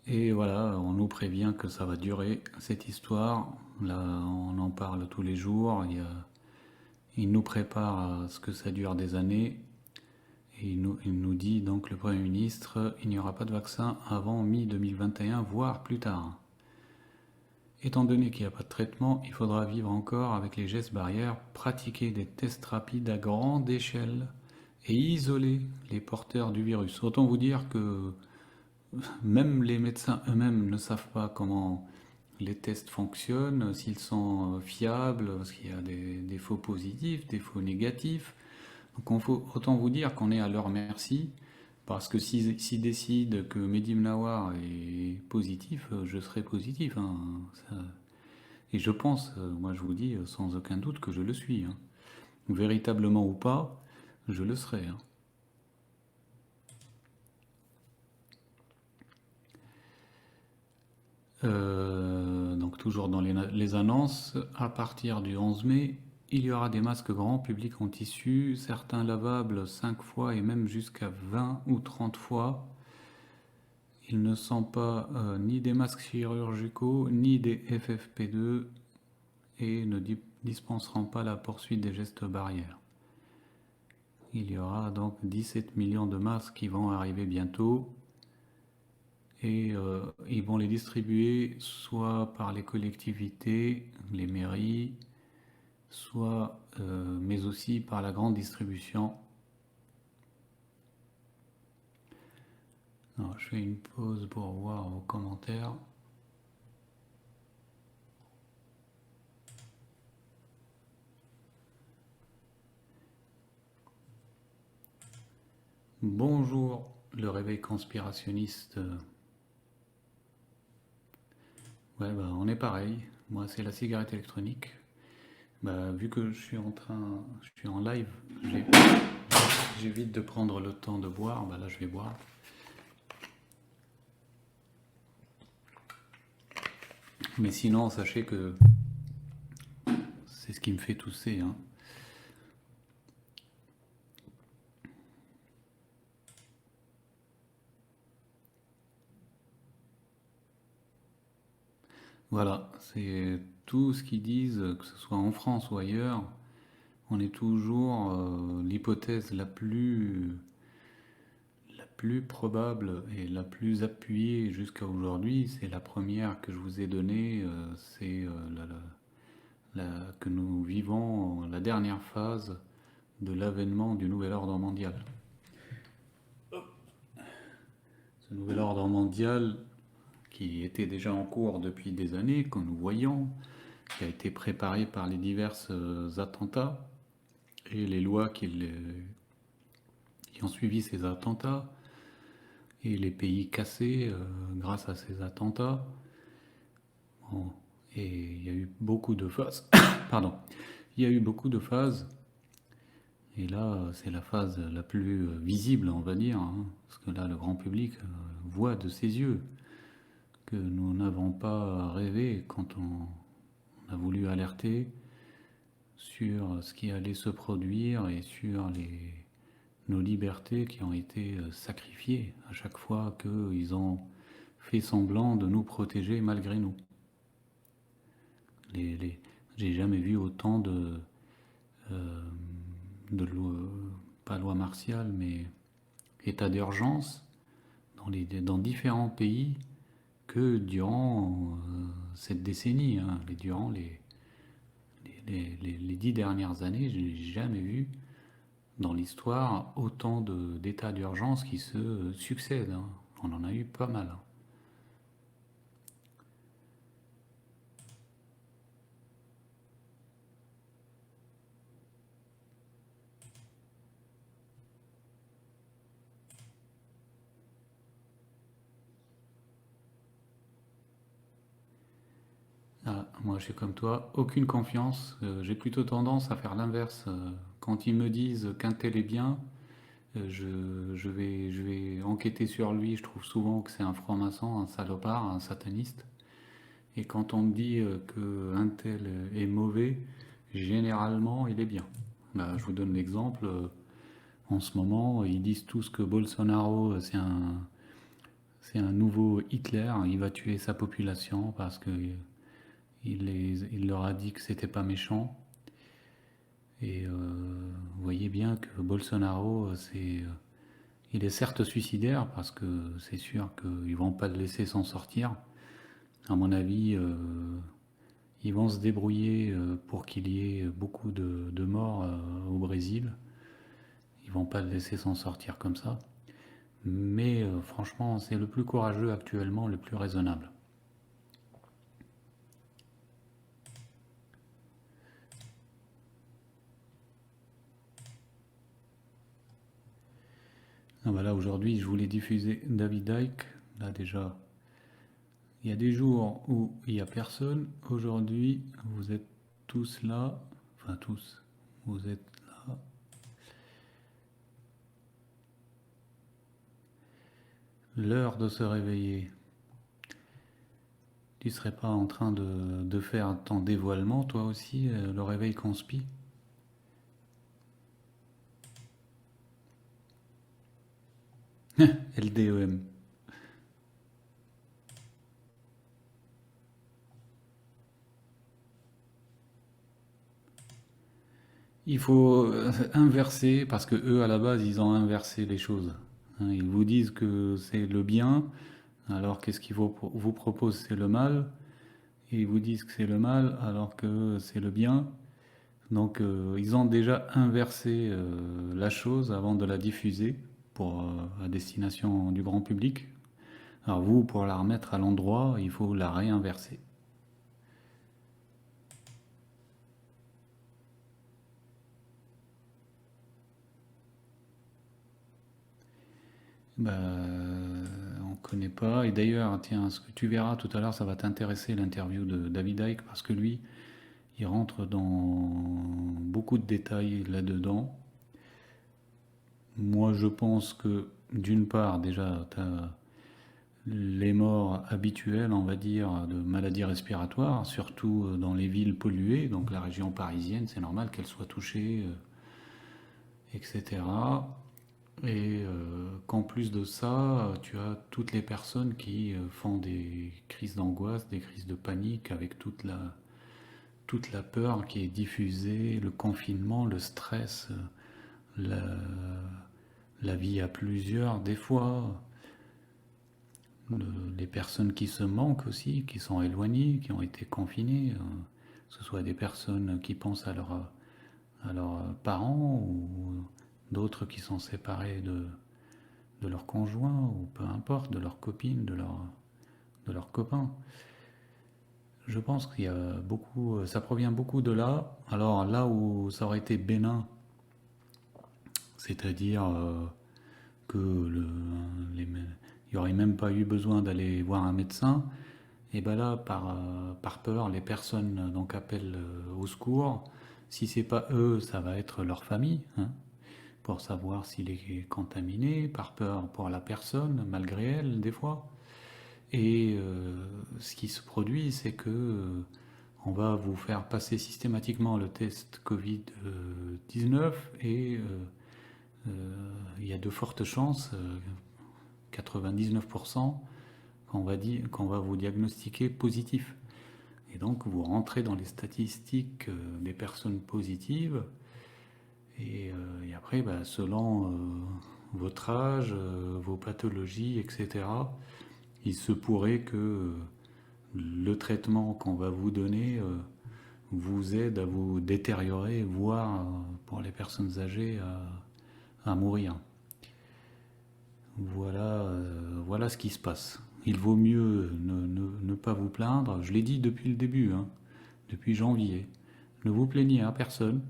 Et voilà, on nous prévient que ça va durer cette histoire, là on en parle tous les jours, il nous prépare à ce que ça dure des années. Et il nous dit donc, le Premier ministre, il n'y aura pas de vaccin avant mi-2021, voire plus tard. Étant donné qu'il n'y a pas de traitement, il faudra vivre encore avec les gestes barrières, pratiquer des tests rapides à grande échelle et isoler les porteurs du virus. Autant vous dire que même les médecins eux-mêmes ne savent pas comment les tests fonctionnent, s'ils sont fiables, parce qu'il y a des faux positifs, des faux négatifs. Donc autant vous dire qu'on est à leur merci, parce que s'ils décident que Mehdi Mnawar est positif, je serai positif. Hein, et je pense, moi je vous dis sans aucun doute que je le suis. Hein. Véritablement ou pas, je le serai. Hein. Donc toujours dans les annonces, à partir du 11 mai, il y aura des masques grand public en tissu, certains lavables 5 fois et même jusqu'à 20 ou 30 fois. Ils ne sont pas ni des masques chirurgicaux, ni des FFP2 et ne dispenseront pas la poursuite des gestes barrières. Il y aura donc 17 millions de masques qui vont arriver bientôt et ils vont les distribuer soit par les collectivités, les mairies, soit mais aussi par la grande distribution. Alors, je fais une pause pour voir vos commentaires. Bonjour, le réveil conspirationniste. Ouais, on est pareil. Moi, c'est la cigarette électronique. Bah, vu que je suis en live, j'évite de prendre le temps de boire. Bah là, je vais boire. Mais sinon, sachez que c'est ce qui me fait tousser, hein. Voilà, c'est tout ce qu'ils disent, que ce soit en France ou ailleurs. On est toujours l'hypothèse la plus probable et la plus appuyée jusqu'à aujourd'hui. C'est la première que je vous ai donnée, c'est que nous vivons la dernière phase de l'avènement du nouvel ordre mondial. Ce nouvel ordre mondial qui était déjà en cours depuis des années, que nous voyons, qui a été préparé par les divers attentats et les lois qui ont suivi ces attentats et les pays cassés grâce à ces attentats. Bon, et il y a eu beaucoup de phases. Pardon. Il y a eu beaucoup de phases. Et là, c'est la phase la plus visible, on va dire, hein, parce que là, le grand public voit de ses yeux que nous n'avons pas rêvé quand on a voulu alerter sur ce qui allait se produire et sur nos libertés qui ont été sacrifiées à chaque fois qu'ils ont fait semblant de nous protéger malgré nous. J'ai jamais vu autant de pas loi martiale, mais état d'urgence dans différents pays que durant cette décennie, hein, durant les 10 dernières années. Je n'ai jamais vu dans l'histoire autant d'états d'urgence qui se succèdent, hein. On en a eu pas mal, hein. Ah, moi, je suis comme toi, aucune confiance. J'ai plutôt tendance à faire l'inverse. Quand ils me disent qu'un tel est bien, je vais enquêter sur lui. Je trouve souvent que c'est un franc-maçon, un salopard, un sataniste. Et quand on me dit qu'un tel est mauvais, généralement, il est bien. Bah, je vous donne l'exemple. En ce moment, ils disent tous que Bolsonaro, c'est un nouveau Hitler. Il va tuer sa population parce que il leur a dit que c'était pas méchant. Et vous voyez bien que Bolsonaro, il est certes suicidaire parce que c'est sûr qu'ils vont pas le laisser s'en sortir. À mon avis, ils vont se débrouiller pour qu'il y ait beaucoup de morts au Brésil. Ils vont pas le laisser s'en sortir comme ça. Mais franchement, c'est le plus courageux actuellement, le plus raisonnable. Ah bah là, aujourd'hui, je voulais diffuser David Icke. Là, déjà, il y a des jours où il n'y a personne. Aujourd'hui, vous êtes tous là. Enfin, tous. Vous êtes là. L'heure de se réveiller. Tu serais pas en train de faire ton dévoilement, toi aussi, le réveil conspi? LDEM. Il faut inverser, parce que eux, à la base, ils ont inversé les choses. Hein, ils vous disent que c'est le bien, alors qu'est-ce qu'ils vous proposent, c'est le mal. Et ils vous disent que c'est le mal, alors que c'est le bien. Donc, ils ont déjà inversé la chose avant de la diffuser à destination du grand public. Alors vous, pour la remettre à l'endroit, il faut la réinverser. Bah, on connaît pas. Et d'ailleurs, tiens, ce que tu verras tout à l'heure, ça va t'intéresser, l'interview de David Icke, parce que lui, Il rentre dans beaucoup de détails là-dedans. Moi, je pense que, d'une part, déjà, tu as les morts habituelles, on va dire, de maladies respiratoires, surtout dans les villes polluées, donc la région parisienne, c'est normal qu'elle soit touchée, etc. Et qu'en plus de ça, tu as toutes les personnes qui font des crises d'angoisse, des crises de panique, avec toute la peur qui est diffusée, le confinement, le stress, la vie à plusieurs, des fois, les personnes qui se manquent aussi, qui sont éloignées, qui ont été confinées, que ce soit des personnes qui pensent à leurs parents ou d'autres qui sont séparés de leurs conjoints ou peu importe, de leurs copines, de leurs copains. Je pense qu'il y a beaucoup, ça provient beaucoup de là. Alors là où ça aurait été bénin, c'est-à-dire que il n'y aurait même pas eu besoin d'aller voir un médecin, et bien là, par peur, les personnes donc appellent au secours. Si c'est pas eux, ça va être leur famille, hein, pour savoir s'il est contaminé, par peur pour la personne, malgré elle, des fois. Et ce qui se produit, c'est que on va vous faire passer systématiquement le test Covid-19 et il y a de fortes chances, 99%, qu'on va vous diagnostiquer positif. Et donc vous rentrez dans les statistiques des personnes positives. Et après, selon votre âge, vos pathologies, etc., il se pourrait que le traitement qu'on va vous donner vous aide à vous détériorer, voire pour les personnes âgées à mourir. Voilà ce qui se passe. Il vaut mieux ne pas vous plaindre. Je l'ai dit depuis le début, hein, depuis janvier. Ne vous plaignez à personne.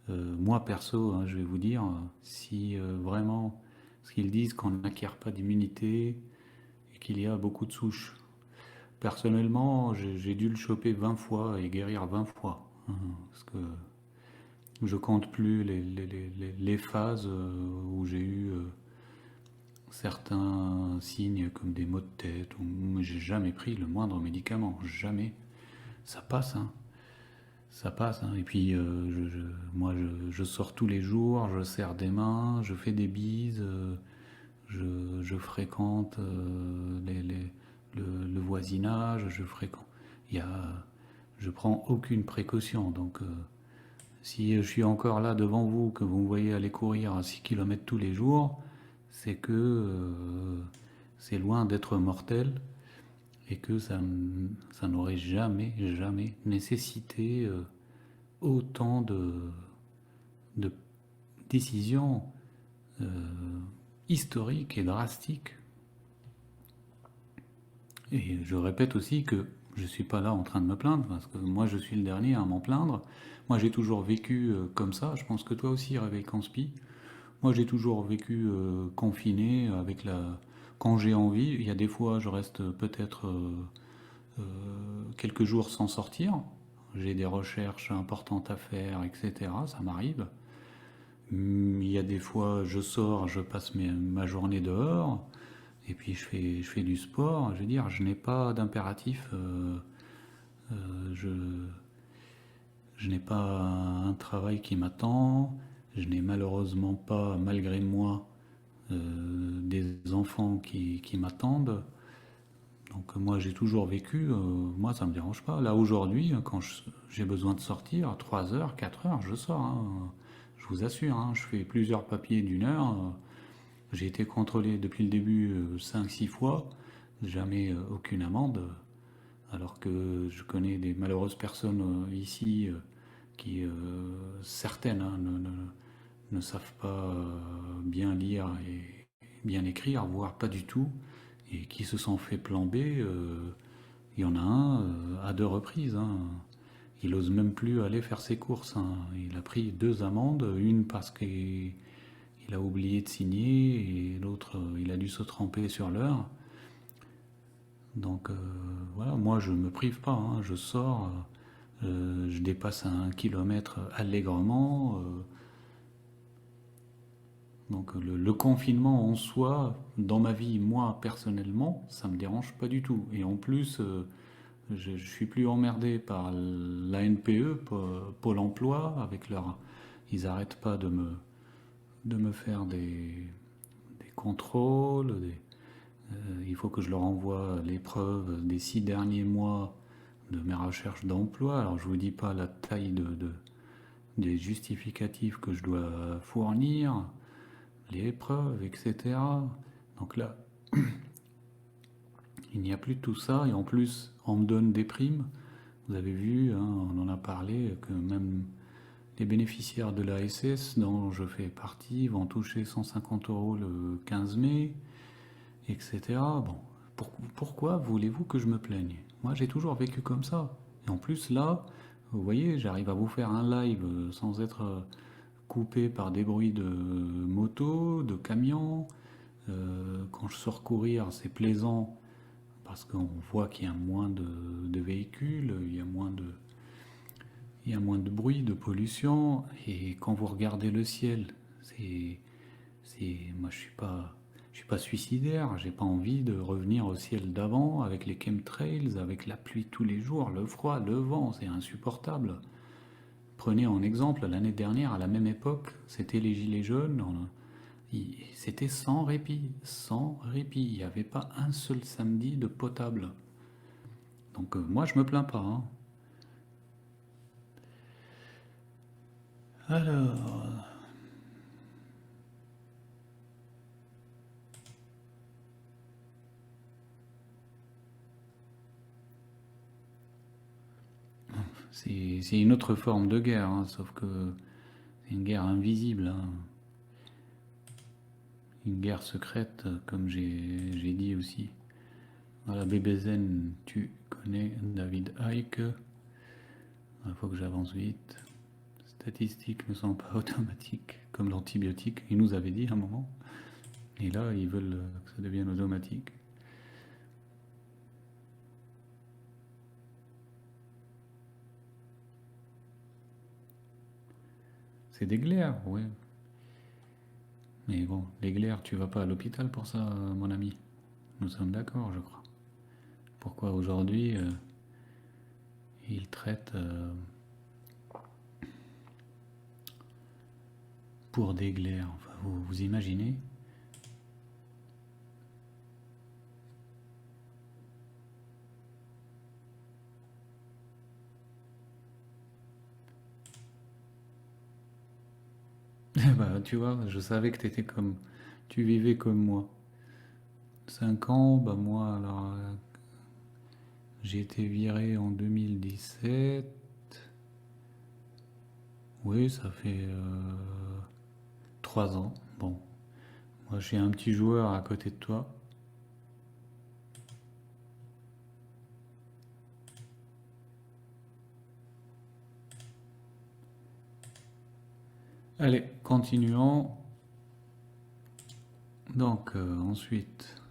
Moi perso, hein, je vais vous dire, si vraiment ce qu'ils disent qu'on n'acquiert pas d'immunité et qu'il y a beaucoup de souches. Personnellement, j'ai dû le choper 20 fois et guérir 20 fois. Hein, parce que je compte plus les phases où j'ai eu certains signes comme des maux de tête, où j'ai jamais pris le moindre médicament, jamais. Ça passe, hein. Ça passe, hein. Et puis moi je sors tous les jours, je serre des mains, je fais des bises, je fréquente le voisinage, je prends aucune précaution. Donc si je suis encore là devant vous, que vous me voyez aller courir à 6 km tous les jours, c'est que c'est loin d'être mortel. Et que ça n'aurait jamais nécessité autant de décisions historiques et drastiques. Et je répète aussi que je ne suis pas là en train de me plaindre, parce que moi je suis le dernier à m'en plaindre. Moi j'ai toujours vécu comme ça, je pense que toi aussi, Réveil Conspi. Moi j'ai toujours vécu confiné avec quand j'ai envie. Il y a des fois, je reste peut-être quelques jours sans sortir. J'ai des recherches importantes à faire, etc. Ça m'arrive. Il y a des fois, je sors, je passe ma journée dehors, et puis je fais du sport. Je veux dire, je n'ai pas d'impératif. Je n'ai pas un travail qui m'attend. Je n'ai malheureusement pas, malgré moi, des enfants qui m'attendent. Donc moi j'ai toujours vécu, moi ça me dérange pas. Là aujourd'hui, quand j'ai besoin de sortir, 3 heures, 4 heures, je sors. Hein. Je vous assure, hein, je fais plusieurs papiers d'1 heure. J'ai été contrôlé depuis le début 5-6 fois, jamais aucune amende. Alors que je connais des malheureuses personnes ici qui, certaines, hein, ne savent pas bien lire et bien écrire, voire pas du tout, et qui se sont fait plomber. Il y en a un à 2 reprises. Hein. Il n'ose même plus aller faire ses courses. Hein. Il a pris 2 amendes, une parce qu'il a oublié de signer, et l'autre, il a dû se tromper sur l'heure. Donc voilà, moi je me prive pas, hein. Je sors Je dépasse 1 km allègrement. Donc le confinement en soi, dans ma vie, moi personnellement, ça me dérange pas du tout. Et en plus, je suis plus emmerdé par l'ANPE, Pôle emploi, avec leur... Ils n'arrêtent pas de me faire des contrôles. Il faut que je leur envoie les preuves des 6 derniers mois de mes recherches d'emploi. Alors je vous dis pas la taille des justificatifs que je dois fournir, les preuves, etc. Donc là, il n'y a plus de tout ça. Et en plus, on me donne des primes. Vous avez vu, hein, on en a parlé, que même les bénéficiaires de l'ASS, dont je fais partie, vont toucher 150 € le 15 mai, etc. Bon, pourquoi voulez-vous que je me plaigne? Moi, j'ai toujours vécu comme ça. Et en plus, là, vous voyez, j'arrive à vous faire un live sans être coupé par des bruits de moto, de camions. Quand je sors courir, c'est plaisant parce qu'on voit qu'il y a moins de véhicules, il y a moins de bruit, de pollution. Et quand vous regardez le ciel, moi, je suis pas suicidaire, j'ai pas envie de revenir au ciel d'avant avec les chemtrails, avec la pluie tous les jours, le froid, le vent, c'est insupportable. Prenez en exemple, l'année dernière, à la même époque, c'était les gilets jaunes, c'était sans répit, il n'y avait pas un seul samedi de potable. Donc moi je me plains pas, hein. Alors... C'est une autre forme de guerre, hein, sauf que c'est une guerre invisible, hein. Une guerre secrète, comme j'ai dit aussi. Voilà, BBZN, tu connais David Icke. Il faut que j'avance vite. Statistiques ne sont pas automatiques, comme l'antibiotique, ils nous avaient dit à un moment. Et là, ils veulent que ça devienne automatique. C'est des glaires, oui. Mais bon, les glaires, tu vas pas à l'hôpital pour ça, mon ami. Nous sommes d'accord, je crois. Pourquoi aujourd'hui, ils traitent pour des glaires? Enfin, vous imaginez? Bah, tu vois, je savais que tu vivais comme moi. 5 ans, bah moi, alors, j'ai été viré en 2017. Oui, ça fait 3 ans. Bon, moi, j'ai un petit joueur à côté de toi. Allez, continuons. Donc, ensuite,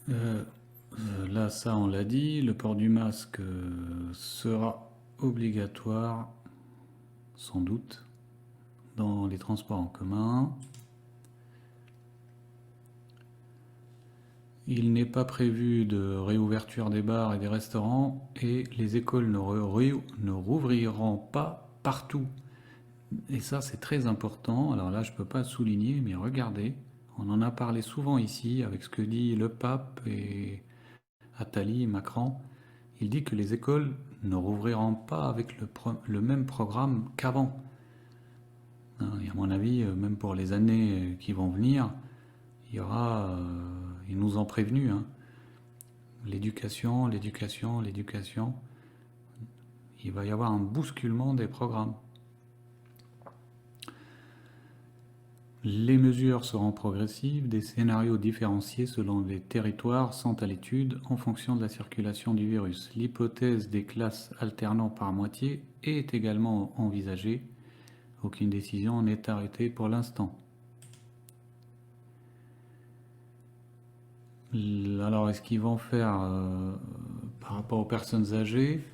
là, ça, on l'a dit, le port du masque sera obligatoire, sans doute, dans les transports en commun. Il n'est pas prévu de réouverture des bars et des restaurants, et les écoles ne rouvriront pas partout. Et ça, c'est très important. Alors là, je ne peux pas souligner, mais regardez, on en a parlé souvent ici avec ce que dit le pape et Attali, Macron. Il dit que les écoles ne rouvriront pas avec le même programme qu'avant. Et à mon avis, même pour les années qui vont venir, il y aura, ils nous ont prévenus, hein, l'éducation, l'éducation, l'éducation. Il va y avoir un bousculement des programmes. Les mesures seront progressives, des scénarios différenciés selon les territoires sont à l'étude en fonction de la circulation du virus. L'hypothèse des classes alternant par moitié est également envisagée. Aucune décision n'est arrêtée pour l'instant. Alors, est-ce qu'ils vont faire par rapport aux personnes âgées,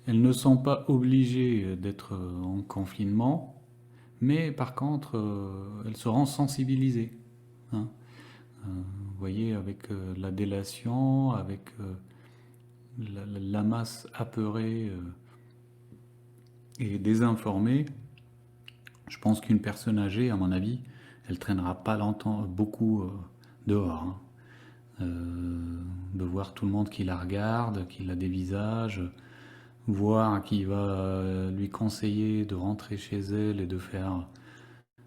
elles ne sont pas obligées d'être en confinement, mais par contre, elles seront sensibilisées. Hein. Vous voyez, avec la délation, avec la masse apeurée et désinformée, je pense qu'une personne âgée, à mon avis, elle traînera pas longtemps, beaucoup dehors. Hein. De voir tout le monde qui la regarde, qui la dévisage, voir qui va lui conseiller de rentrer chez elle et de faire,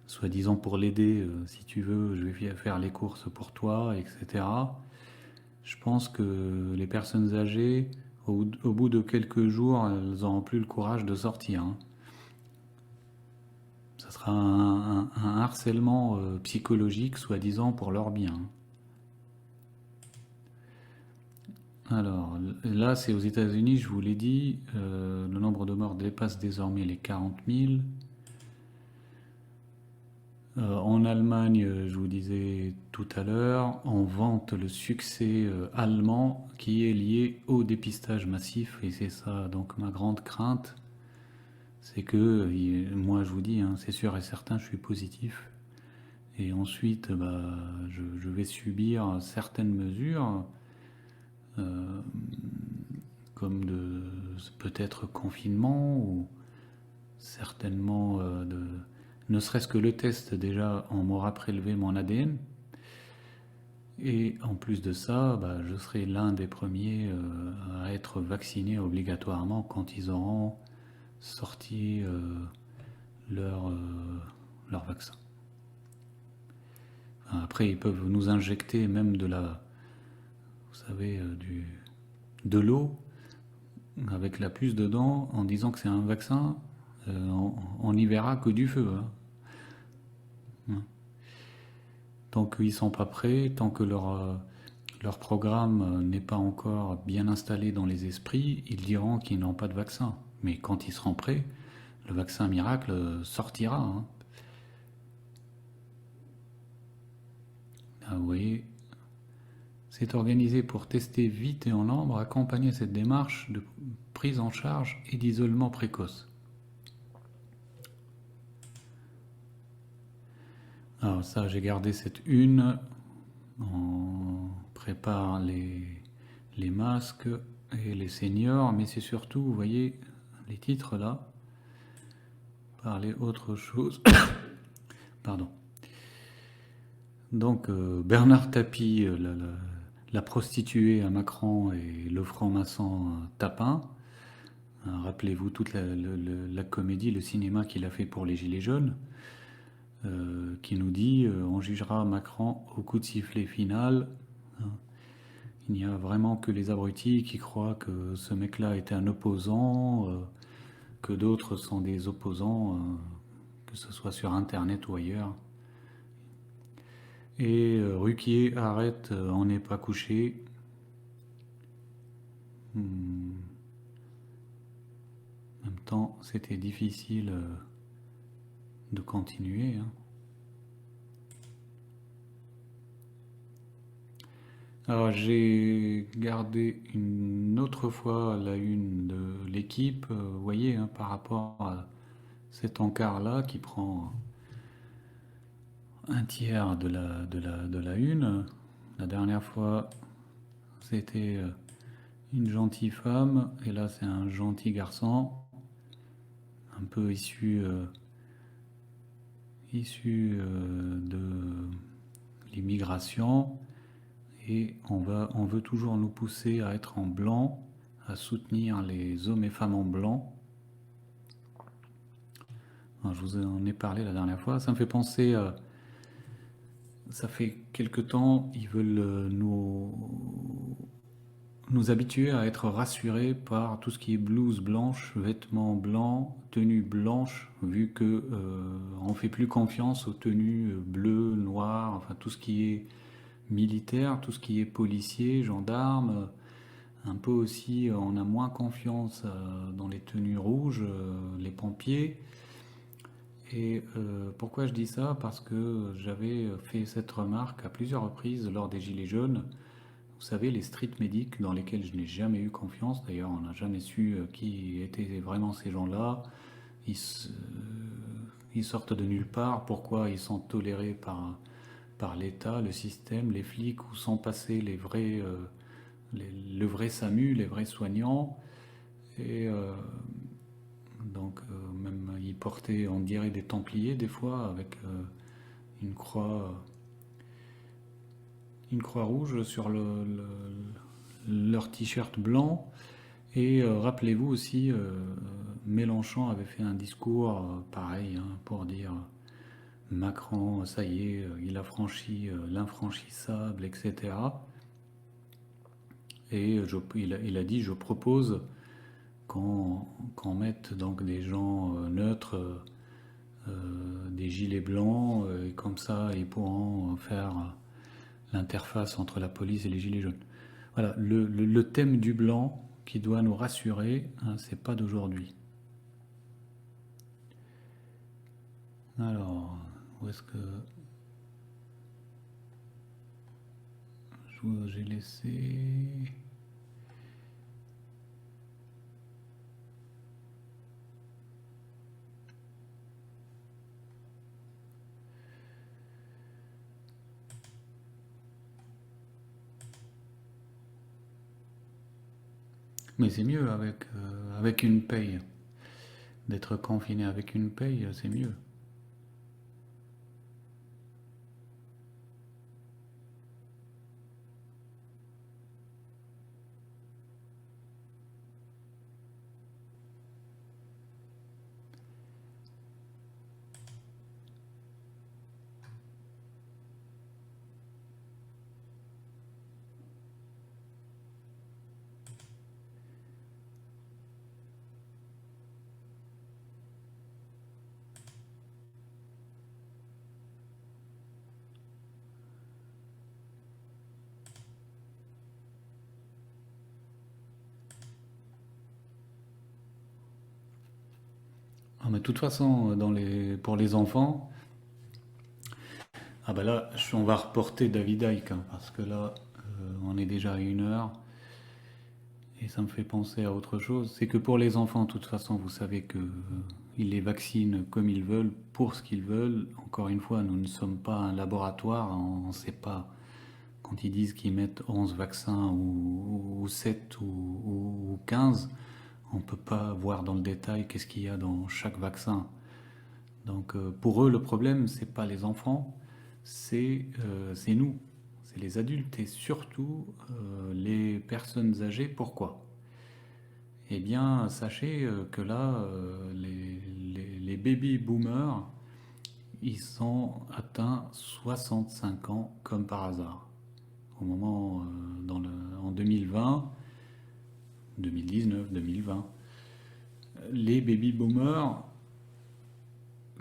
soi-disant pour l'aider, si tu veux, je vais faire les courses pour toi, etc. Je pense que les personnes âgées, au bout de quelques jours, elles n'auront plus le courage de sortir. Hein. Ça sera un harcèlement psychologique, soi-disant, pour leur bien. Alors, là, c'est aux États-Unis, je vous l'ai dit, le nombre de morts dépasse désormais les 40 000. En Allemagne, je vous disais tout à l'heure, on vante le succès allemand qui est lié au dépistage massif, et c'est ça, donc ma grande crainte, c'est que, moi je vous dis, hein, c'est sûr et certain, je suis positif, et ensuite, je vais subir certaines mesures, comme peut-être confinement, ou certainement ne serait-ce que le test, déjà, on m'aura prélevé mon ADN. Et en plus de ça, je serai l'un des premiers à être vacciné obligatoirement quand ils auront sorti leur vaccin. Après, ils peuvent nous injecter même vous savez, de l'eau avec la puce dedans en disant que c'est un vaccin. On n'y verra que du feu. Hein. Tant qu'ils ne sont pas prêts, tant que leur programme n'est pas encore bien installé dans les esprits, ils diront qu'ils n'ont pas de vaccin. Mais quand ils seront prêts, le vaccin miracle sortira. Hein. Vous voyez, c'est organisé pour tester vite et en nombre, accompagner cette démarche de prise en charge et d'isolement précoce. Alors ça, j'ai gardé cette une. On prépare les masques et les seniors, mais c'est surtout, vous voyez, les titres là, parler autre chose. Pardon. Donc Bernard Tapie, la prostituée à Macron, et le franc-maçon Tapin. Rappelez-vous toute la comédie, le cinéma qu'il a fait pour les Gilets jaunes. Qui nous dit on jugera Macron au coup de sifflet final. Il n'y a vraiment que les abrutis qui croient que ce mec-là était un opposant, que d'autres sont des opposants, que ce soit sur Internet ou ailleurs. Et Ruquier, arrête, on n'est pas couché. En même temps, c'était difficile de continuer. Hein. Alors j'ai gardé une autre fois la une de l'équipe, vous voyez, hein, par rapport à cet encart-là qui prend un tiers de la une. La dernière fois, c'était une gentille femme, et là c'est un gentil garçon, un peu issu de l'immigration, et on veut toujours nous pousser à être en blanc, à soutenir les hommes et femmes en blanc. Alors, je vous en ai parlé la dernière fois, ça me fait penser à... Ça fait quelque temps, ils veulent nous habituer à être rassurés par tout ce qui est blouse blanche, vêtements blancs, tenues blanches, vu que on fait plus confiance aux tenues bleues, noires, enfin tout ce qui est militaire, tout ce qui est policier, gendarme. Un peu aussi, on a moins confiance dans les tenues rouges, les pompiers. Et pourquoi je dis ça? Parce que j'avais fait cette remarque à plusieurs reprises lors des Gilets jaunes. vous savez, les street medics dans lesquels je n'ai jamais eu confiance. D'ailleurs, on n'a jamais su qui étaient vraiment ces gens-là. Ils sortent de nulle part. Pourquoi ils sont tolérés par l'État, le système, les flics, où sont passés les vrais, le vrai SAMU, les vrais soignants. Et donc, même ils portaient, on dirait, des templiers des fois, avec une croix rouge sur leur t-shirt blanc. Et rappelez-vous aussi, Mélenchon avait fait un discours pareil, hein, pour dire Macron, ça y est, il a franchi l'infranchissable, etc. Et il a dit, je propose qu'on mette donc des gens neutres, des gilets blancs, et comme ça ils pourront faire l'interface entre la police et les gilets jaunes. Voilà, le thème du blanc qui doit nous rassurer, hein, c'est pas d'aujourd'hui. Alors, où est-ce que j'ai laissé... Mais c'est mieux avec une paye. D'être confiné avec une paye, c'est mieux. Ah, mais de toute façon, pour les enfants, ah bah là, on va reporter David Icke, hein, parce que là, on est déjà à 1h, et ça me fait penser à autre chose. C'est que pour les enfants, de toute façon, vous savez qu'ils les vaccinent comme ils veulent, pour ce qu'ils veulent. Encore une fois, nous ne sommes pas un laboratoire, on ne sait pas, quand ils disent qu'ils mettent 11 vaccins, ou 7, ou 15, on ne peut pas voir dans le détail qu'est-ce qu'il y a dans chaque vaccin. Donc pour eux, le problème, c'est pas les enfants, c'est nous, c'est les adultes et surtout les personnes âgées. Pourquoi? Eh bien, sachez que là, les baby boomers, ils sont atteints 65 ans comme par hasard. Au moment, en 2020, 2019, 2020, les baby boomers,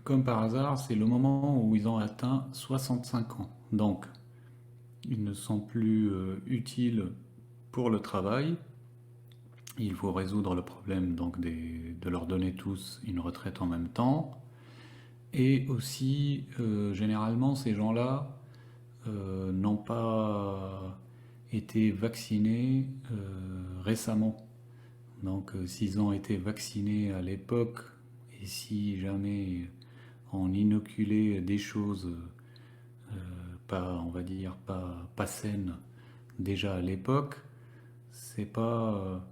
comme par hasard, c'est le moment où ils ont atteint 65 ans. Donc, ils ne sont plus utiles pour le travail. Il faut résoudre le problème donc de leur donner tous une retraite en même temps. Et aussi, généralement, ces gens-là n'ont pas été vaccinés récemment. Donc s'ils ont été vaccinés à l'époque, et si jamais on inoculait des choses pas, on va dire, pas saines déjà à l'époque, c'est pas...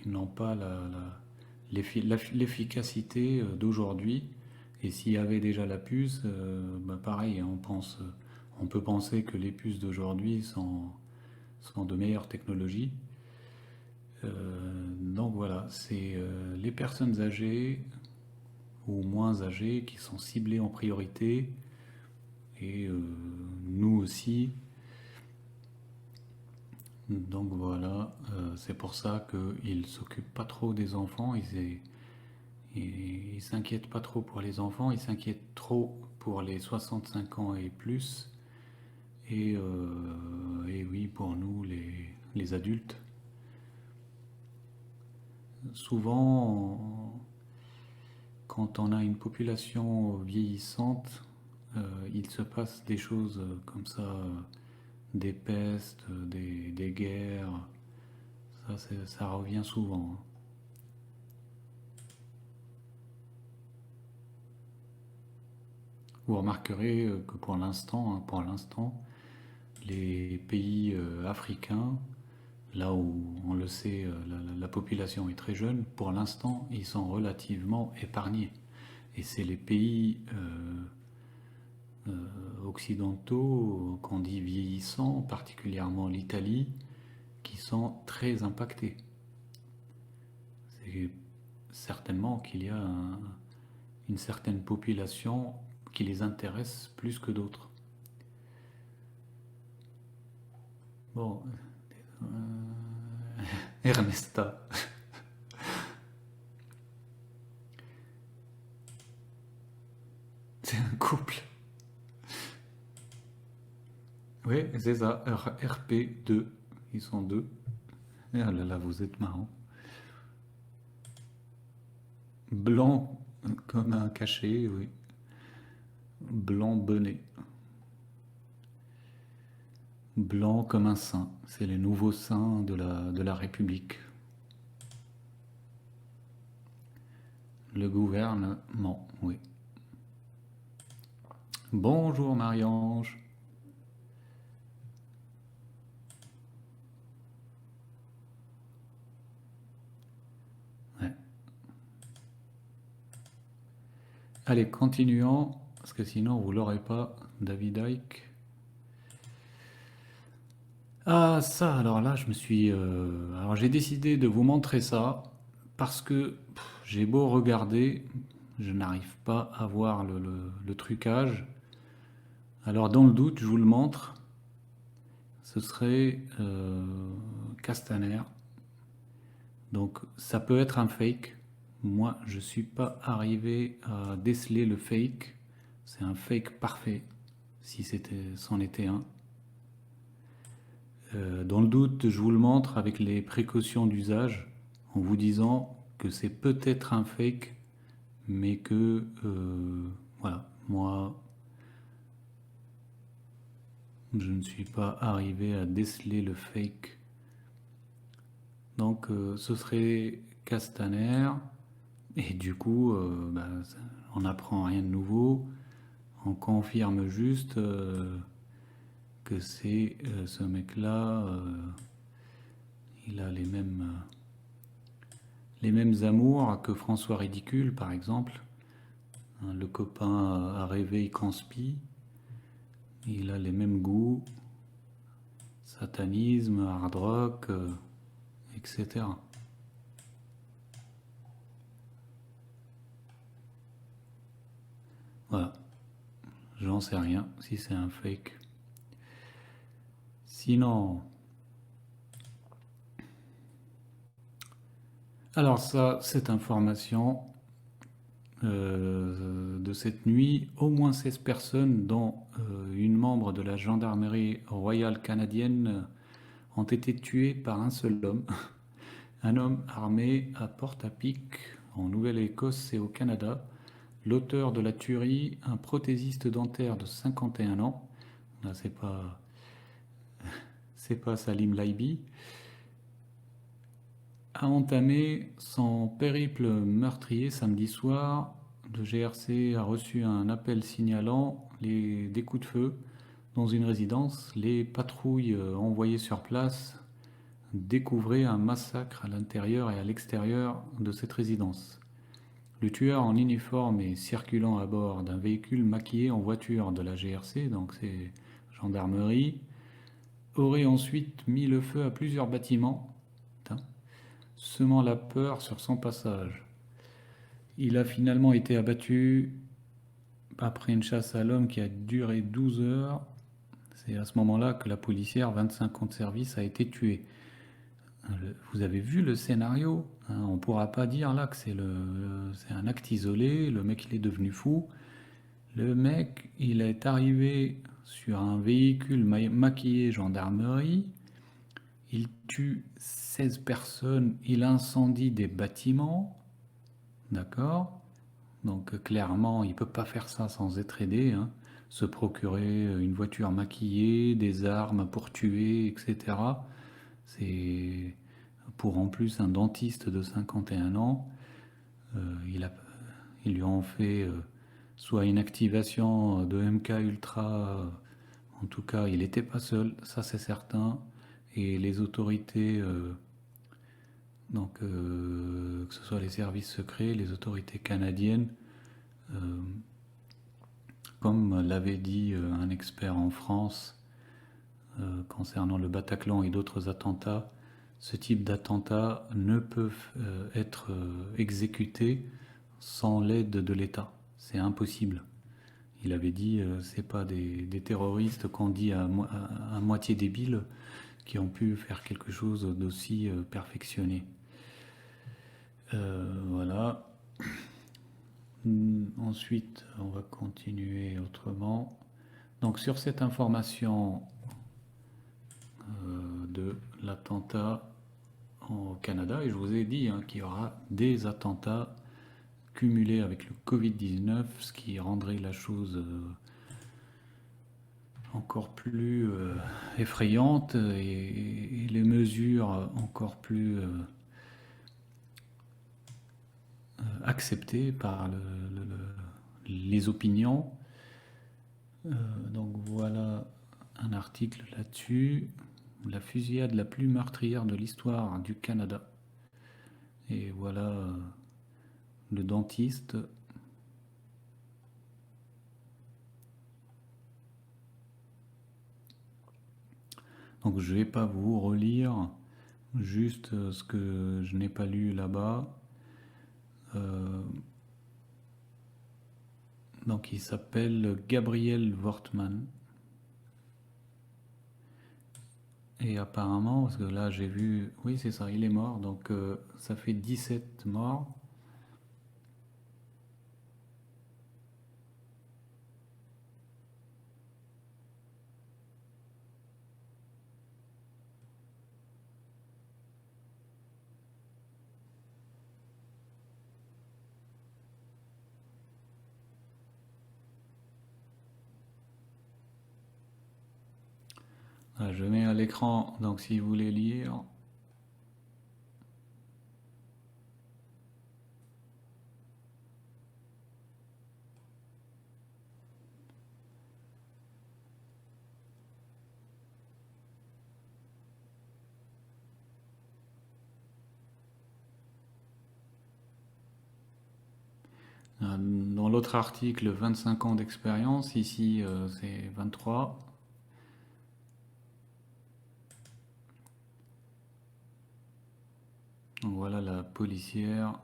ils n'ont pas l'efficacité d'aujourd'hui. Et s'il y avait déjà la puce, pareil, on peut penser que les puces d'aujourd'hui sont de meilleure technologie. Donc voilà, c'est les personnes âgées ou moins âgées qui sont ciblées en priorité, et nous aussi. Donc voilà, c'est pour ça qu'ils ne s'occupent pas trop des enfants, ils s'inquiètent pas trop pour les enfants, ils s'inquiètent trop pour les 65 ans et plus, et oui, pour nous les adultes. Souvent, quand on a une population vieillissante, il se passe des choses comme ça des pestes, des guerres. Ça revient souvent. Vous remarquerez que pour l'instant, les pays africains, là où on le sait, la population est très jeune, pour l'instant, ils sont relativement épargnés. Et c'est les pays occidentaux, qu'on dit vieillissants, particulièrement l'Italie, qui sont très impactés. C'est certainement qu'il y a une certaine population qui les intéresse plus que d'autres. Bon, Ernesta. C'est un couple. Oui, c'est ça, RP2. Ils sont deux. Ah là là, vous êtes marrant. Blanc comme un cachet, oui. Blanc bonnet. Blanc comme un saint. C'est les nouveaux saints de la République. Le gouvernement, oui. Bonjour Marie-Ange. Ouais. Allez, continuons, parce que sinon vous l'aurez pas, David Icke. Ah ça, alors là je me suis... alors j'ai décidé de vous montrer ça, parce que j'ai beau regarder, je n'arrive pas à voir le trucage. Alors dans le doute, je vous le montre. Ce serait Castaner. Donc ça peut être un fake. Moi, je ne suis pas arrivé à déceler le fake. C'est un fake parfait, si c'en était un. Dans le doute, je vous le montre avec les précautions d'usage, en vous disant que c'est peut-être un fake, mais que, voilà, moi, je ne suis pas arrivé à déceler le fake. Donc, ce serait Castaner, et du coup, on n'apprend rien de nouveau, on confirme juste que c'est ce mec-là, il a les mêmes amours que François Ridicule, par exemple. Hein, le copain a rêvé, il conspire. Il a les mêmes goûts, satanisme, hard rock, etc. Voilà. J'en sais rien si c'est un fake. Sinon... Alors ça, cette information de cette nuit, au moins 16 personnes, dont une membre de la gendarmerie royale canadienne, ont été tuées par un seul homme. Un homme armé à Portapique, en Nouvelle-Écosse et au Canada. L'auteur de la tuerie, un prothésiste dentaire de 51 ans. Là, c'est pas Salim Laibi. A entamé son périple meurtrier samedi soir. Le GRC a reçu un appel signalant des coups de feu dans une résidence. Les patrouilles envoyées sur place découvraient un massacre à l'intérieur et à l'extérieur de cette résidence. Le tueur en uniforme et circulant à bord d'un véhicule maquillé en voiture de la GRC, donc c'est gendarmerie, aurait ensuite mis le feu à plusieurs bâtiments, semant la peur sur son passage. Il a finalement été abattu après une chasse à l'homme qui a duré 12 heures. C'est à ce moment-là que la policière, 25 ans de service, a été tuée. Vous avez vu le scénario, hein, on ne pourra pas dire là que c'est un acte isolé, le mec il est devenu fou. Le mec, il est arrivé sur un véhicule maquillé gendarmerie, il tue 16 personnes, il incendie des bâtiments, d'accord? Donc clairement, il ne peut pas faire ça sans être aidé, hein. se procurer une voiture maquillée, des armes pour tuer, etc. C'est pour en plus un dentiste de 51 ans. Ils lui ont fait soit une activation de MK Ultra, en tout cas il n'était pas seul, ça c'est certain, et les autorités, que ce soit les services secrets, les autorités canadiennes, comme l'avait dit un expert en France concernant le Bataclan et d'autres attentats, ce type d'attentats ne peuvent être exécutés sans l'aide de l'État. C'est impossible. Il avait dit, c'est pas des terroristes qu'on dit à moitié débiles qui ont pu faire quelque chose d'aussi perfectionné. Voilà. Ensuite, on va continuer autrement. Donc sur cette information de l'attentat au Canada, et je vous ai dit qu'il y aura des attentats cumulés avec le Covid-19, ce qui rendrait la chose encore plus effrayante et les mesures encore plus acceptées par les opinions. Donc voilà un article là-dessus. La fusillade la plus meurtrière de l'histoire du Canada. Et voilà le dentiste. Donc je ne vais pas vous relire juste ce que je n'ai pas lu là-bas. Donc il s'appelle Gabriel Wortmann. Et apparemment, parce que là j'ai vu, oui c'est ça, il est mort, donc ça fait 17 morts. Là, je mets à l'écran, donc si vous voulez lire. Dans l'autre article, 25 ans d'expérience, ici c'est 23. Donc voilà la policière.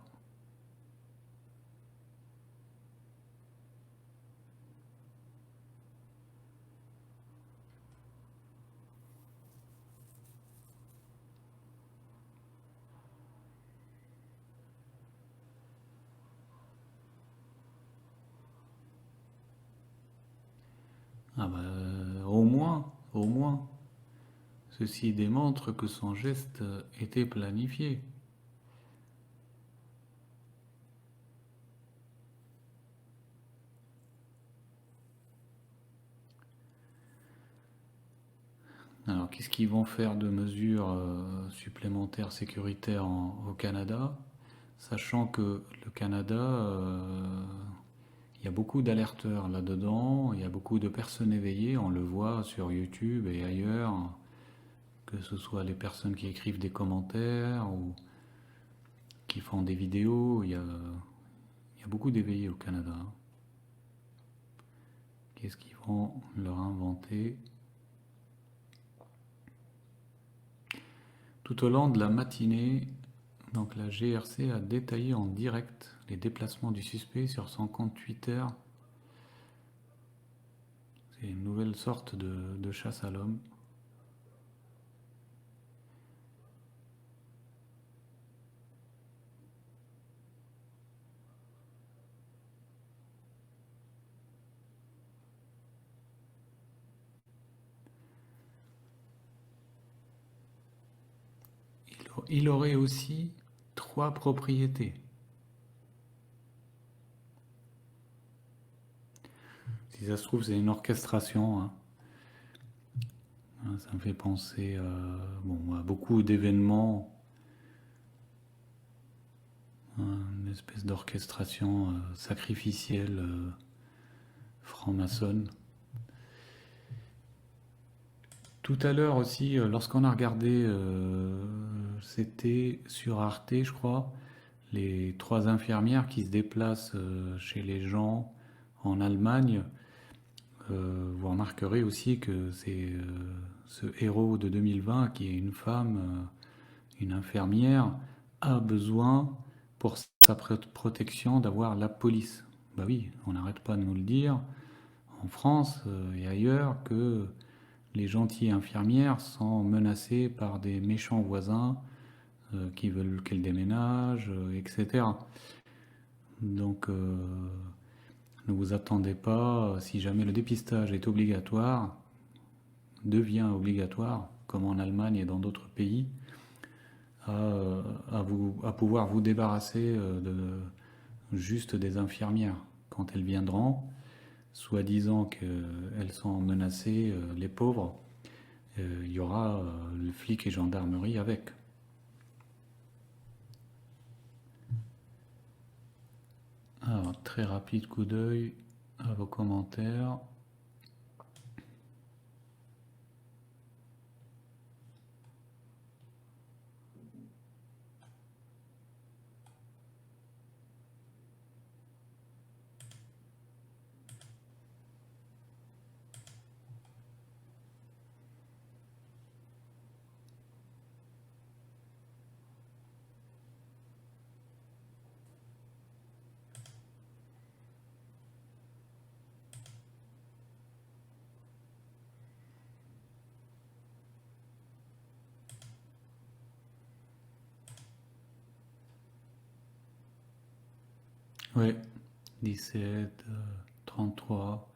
Ah bah, au moins, ceci démontre que son geste était planifié. Alors, qu'est-ce qu'ils vont faire de mesures supplémentaires sécuritaires au Canada, sachant que le Canada, il y a beaucoup d'alerteurs là-dedans, il y a beaucoup de personnes éveillées, on le voit sur YouTube et ailleurs, que ce soit les personnes qui écrivent des commentaires ou qui font des vidéos, il y a beaucoup d'éveillés au Canada. Qu'est-ce qu'ils vont leur inventer ? Tout au long de la matinée, donc la GRC a détaillé en direct les déplacements du suspect sur son compte Twitter. C'est une nouvelle sorte de chasse à l'homme. Il aurait aussi 3 propriétés. Si ça se trouve, c'est une orchestration. Hein. Ça me fait penser à beaucoup d'événements. Une espèce d'orchestration sacrificielle franc-maçonne. Tout à l'heure aussi, lorsqu'on a regardé, c'était sur Arte, je crois, les 3 infirmières qui se déplacent chez les gens en Allemagne. Vous remarquerez aussi que c'est ce héros de 2020 qui est une femme, une infirmière, a besoin pour sa protection d'avoir la police. Bah oui, on n'arrête pas de nous le dire, en France et ailleurs, que les gentilles infirmières sont menacées par des méchants voisins qui veulent qu'elles déménagent, etc. Donc, ne vous attendez pas, si jamais le dépistage est obligatoire, devient obligatoire, comme en Allemagne et dans d'autres pays, à pouvoir vous débarrasser juste des infirmières quand elles viendront, soi-disant qu'elles sont menacées, les pauvres, il y aura le flic et gendarmerie avec. Alors, très rapide coup d'œil à vos commentaires. Oui, 17, 33.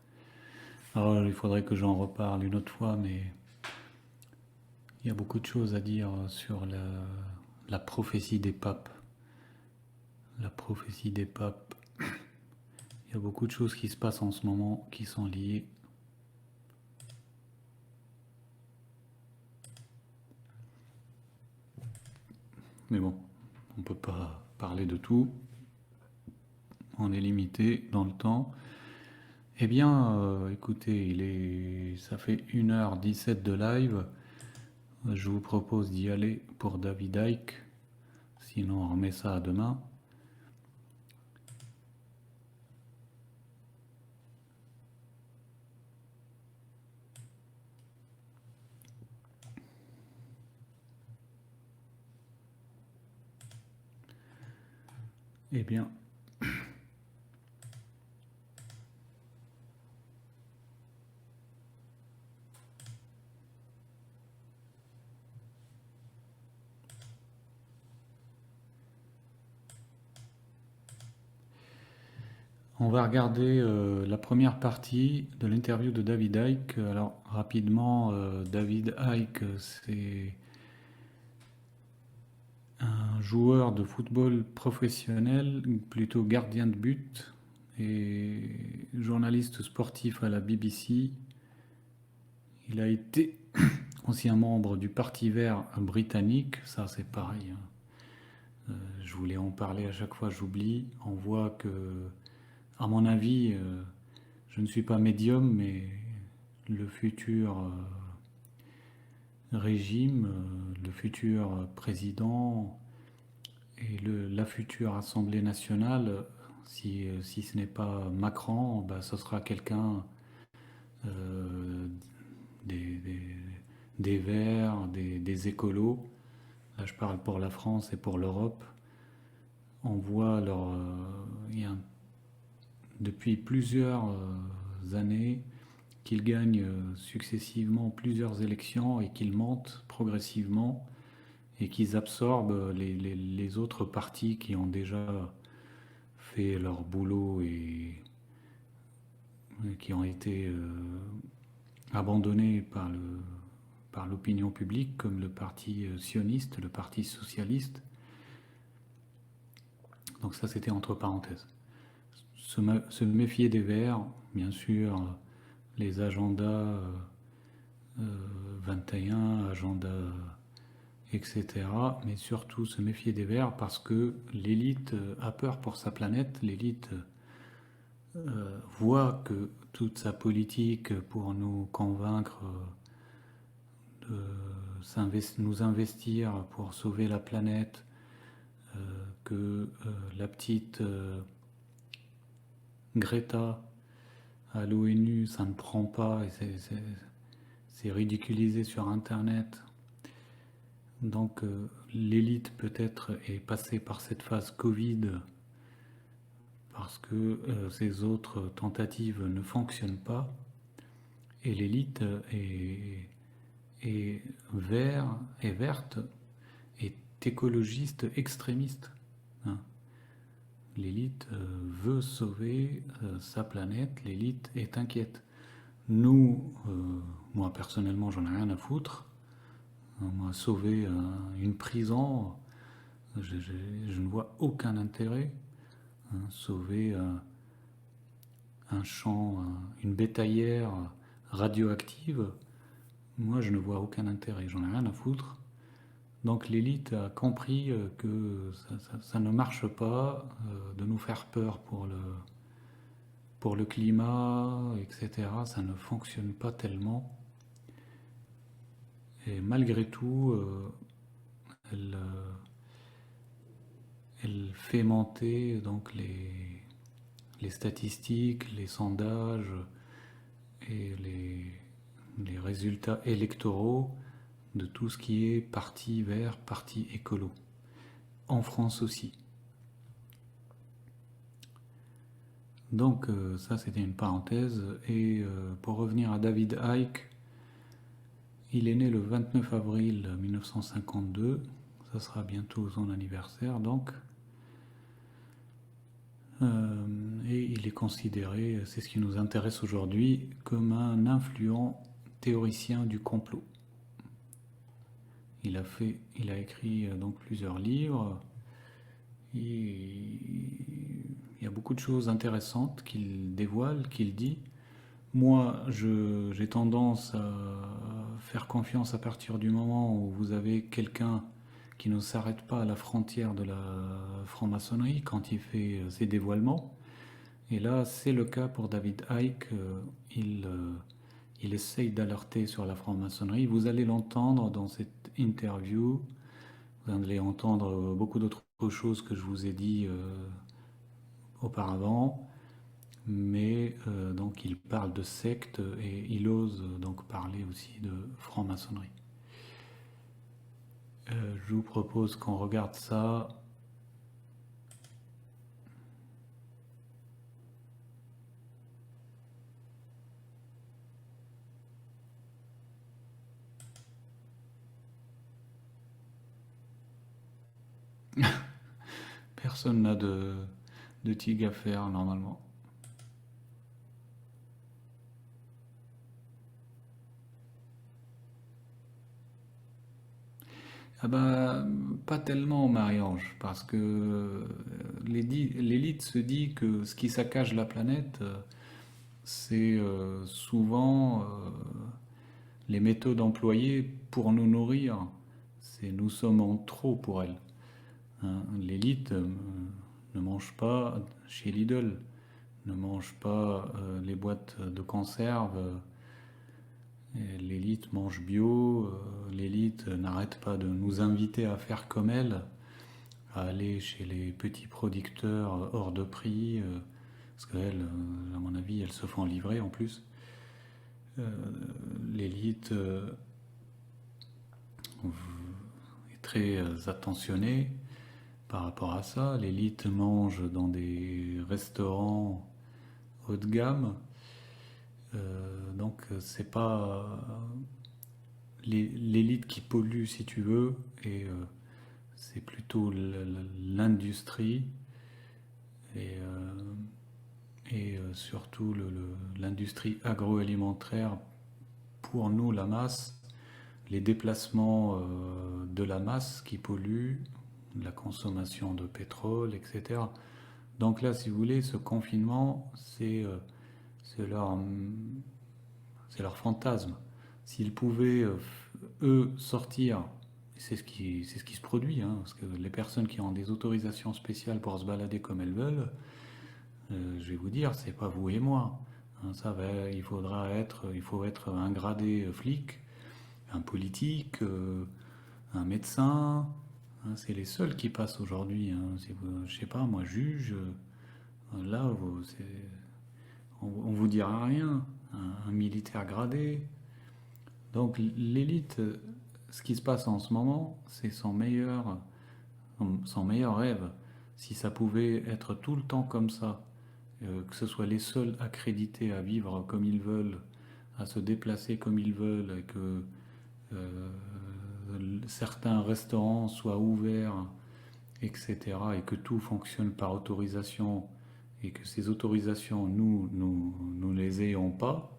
Alors, il faudrait que j'en reparle une autre fois, mais il y a beaucoup de choses à dire sur la prophétie des papes. La prophétie des papes. Il y a beaucoup de choses qui se passent en ce moment qui sont liées. Mais bon, on ne peut pas parler de tout. On est limité dans le temps. Eh bien, écoutez, ça fait 1h17 de live. Je vous propose d'y aller pour David Icke. Sinon, on remet ça à demain. Eh bien, on va regarder la première partie de l'interview de David Icke. Alors, rapidement, David Icke, c'est un joueur de football professionnel, plutôt gardien de but, et journaliste sportif à la BBC. Il a été ancien membre du Parti vert britannique, ça c'est pareil. Je voulais en parler à chaque fois, j'oublie. On voit que, à mon avis, je ne suis pas médium, mais le futur régime, le futur président et la future Assemblée nationale, si ce n'est pas Macron, bah, ce sera quelqu'un des Verts, des écolos. Là, je parle pour la France et pour l'Europe. On voit depuis plusieurs années qu'ils gagnent successivement plusieurs élections et qu'ils montent progressivement et qu'ils absorbent les autres partis qui ont déjà fait leur boulot et qui ont été abandonnés par l'opinion publique, comme le parti sioniste, le parti socialiste. Donc ça, c'était entre parenthèses. se méfier des Verts, bien sûr, les agendas 21, agenda, etc. Mais surtout se méfier des Verts parce que l'élite a peur pour sa planète, l'élite voit que toute sa politique pour nous convaincre de nous investir pour sauver la planète, que la petite Greta à l'ONU, ça ne prend pas et c'est ridiculisé sur Internet. Donc l'élite peut-être est passée par cette phase Covid parce que ces autres tentatives ne fonctionnent pas et l'élite est verte, est écologiste, extrémiste. Hein. L'élite veut sauver sa planète, l'élite est inquiète. Nous, moi personnellement, j'en ai rien à foutre. Moi, sauver une prison, je ne vois aucun intérêt. Sauver un champ, une bétaillère radioactive, moi je ne vois aucun intérêt, j'en ai rien à foutre. Donc l'élite a compris que ça ne marche pas de nous faire peur pour le climat, etc. Ça ne fonctionne pas tellement. Et malgré tout, elle fait monter donc les statistiques, les sondages et les résultats électoraux de tout ce qui est parti vert, parti écolo. En France aussi. Donc ça c'était une parenthèse. Et pour revenir à David Icke, il est né le 29 avril 1952. Ça sera bientôt son anniversaire donc. Et il est considéré, c'est ce qui nous intéresse aujourd'hui, comme un influent théoricien du complot. Il a écrit donc plusieurs livres. Il y a beaucoup de choses intéressantes qu'il dévoile, qu'il dit. Moi, j'ai tendance à faire confiance à partir du moment où vous avez quelqu'un qui ne s'arrête pas à la frontière de la franc-maçonnerie quand il fait ses dévoilements. Et là, c'est le cas pour David Icke. Il essaye d'alerter sur la franc-maçonnerie. Vous allez l'entendre dans cette interview. Vous allez entendre beaucoup d'autres choses que je vous ai dit auparavant. Mais donc il parle de secte et il ose donc parler aussi de franc-maçonnerie. Je vous propose qu'on regarde ça. Personne n'a de tig à faire normalement. Ah bah, pas tellement Marie-Ange, parce que l'élite se dit que ce qui saccage la planète, c'est souvent les méthodes employées pour nous nourrir. Nous sommes en trop pour elle. Hein, l'élite ne mange pas chez Lidl, ne mange pas les boîtes de conserve. L'élite mange bio, l'élite n'arrête pas de nous inviter à faire comme elle, à aller chez les petits producteurs hors de prix, parce qu'elles, à mon avis, elles se font livrer en plus. L'élite est très attentionnée par rapport à ça. L'élite mange dans des restaurants haut de gamme. Donc c'est pas l'élite qui pollue si tu veux, et c'est plutôt l'industrie et surtout l'industrie agroalimentaire pour nous, la masse, les déplacements de la masse qui polluent, la consommation de pétrole, etc. Donc là, si vous voulez, ce confinement, c'est leur, fantasme. S'ils pouvaient, eux, sortir, c'est ce qui se produit, hein, parce que les personnes qui ont des autorisations spéciales pour se balader comme elles veulent, je vais vous dire, c'est pas vous et moi. Hein, il faut être un gradé flic, un politique, un médecin. Hein, c'est les seuls qui passent aujourd'hui. Hein. Je sais pas, moi, juge. Là, on vous dira rien. Un militaire gradé. Donc l'élite, ce qui se passe en ce moment, c'est son meilleur rêve. Si ça pouvait être tout le temps comme ça, que ce soit les seuls accrédités à vivre comme ils veulent, à se déplacer comme ils veulent, et que certains restaurants soient ouverts, etc., et que tout fonctionne par autorisation, et que ces autorisations, nous les ayons pas,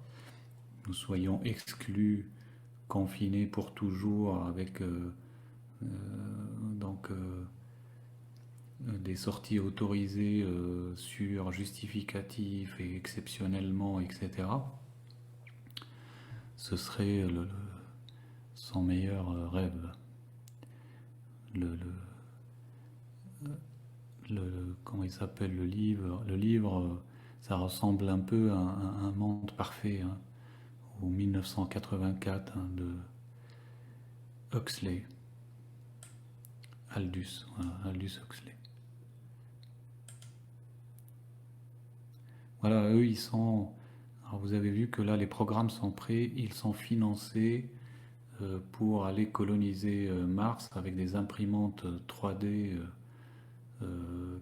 nous soyons exclus, confinés pour toujours, avec des sorties autorisées sur justificatif et exceptionnellement, etc. Ce serait son meilleur rêve. Comment il s'appelle le livre? Le livre, ça ressemble un peu à un monde parfait, hein, au 1984, hein, de Huxley. Aldous, voilà, Aldous Huxley. Voilà, eux, ils sont... Alors vous avez vu que là, les programmes sont prêts, ils sont financés pour aller coloniser Mars avec des imprimantes 3D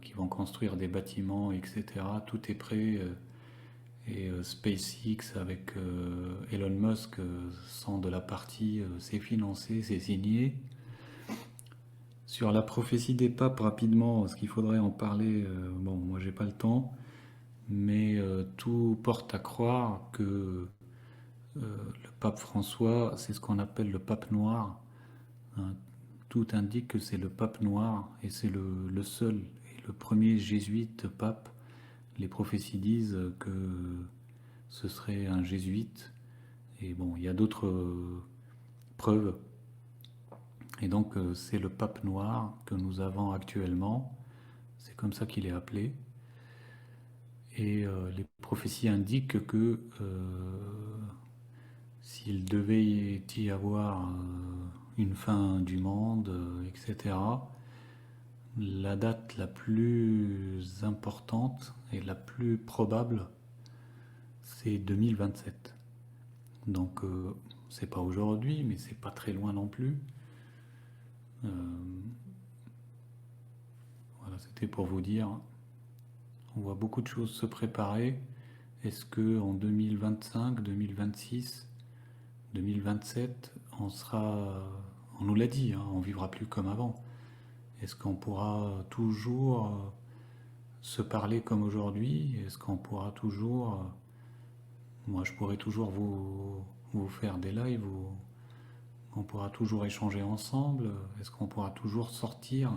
qui vont construire des bâtiments, etc. Tout est prêt. Et SpaceX avec Elon Musk sont de la partie, c'est financé, c'est signé. Sur la prophétie des papes, rapidement, parce qu'il faudrait en parler, bon, moi j'ai pas le temps, mais tout porte à croire que le pape François, c'est ce qu'on appelle le pape noir. Hein. Tout indique que c'est le pape noir, et c'est le seul et le premier jésuite pape. Les prophéties disent que ce serait un jésuite, et bon, il y a d'autres preuves. Et donc c'est le pape noir que nous avons actuellement, c'est comme ça qu'il est appelé. Et les prophéties indiquent que s'il devait y avoir une fin du monde, etc., la date la plus importante et la plus probable, c'est 2027. Donc c'est pas aujourd'hui, mais c'est pas très loin non plus. Voilà, c'était pour vous dire. On voit beaucoup de choses se préparer. Est-ce que en 2025, 2026, 2027, on nous l'a dit, hein, on vivra plus comme avant. Est-ce qu'on pourra toujours se parler comme aujourd'hui? Est-ce qu'on pourra toujours... moi, je pourrais toujours vous faire des lives, on pourra toujours échanger ensemble. Est-ce qu'on pourra toujours sortir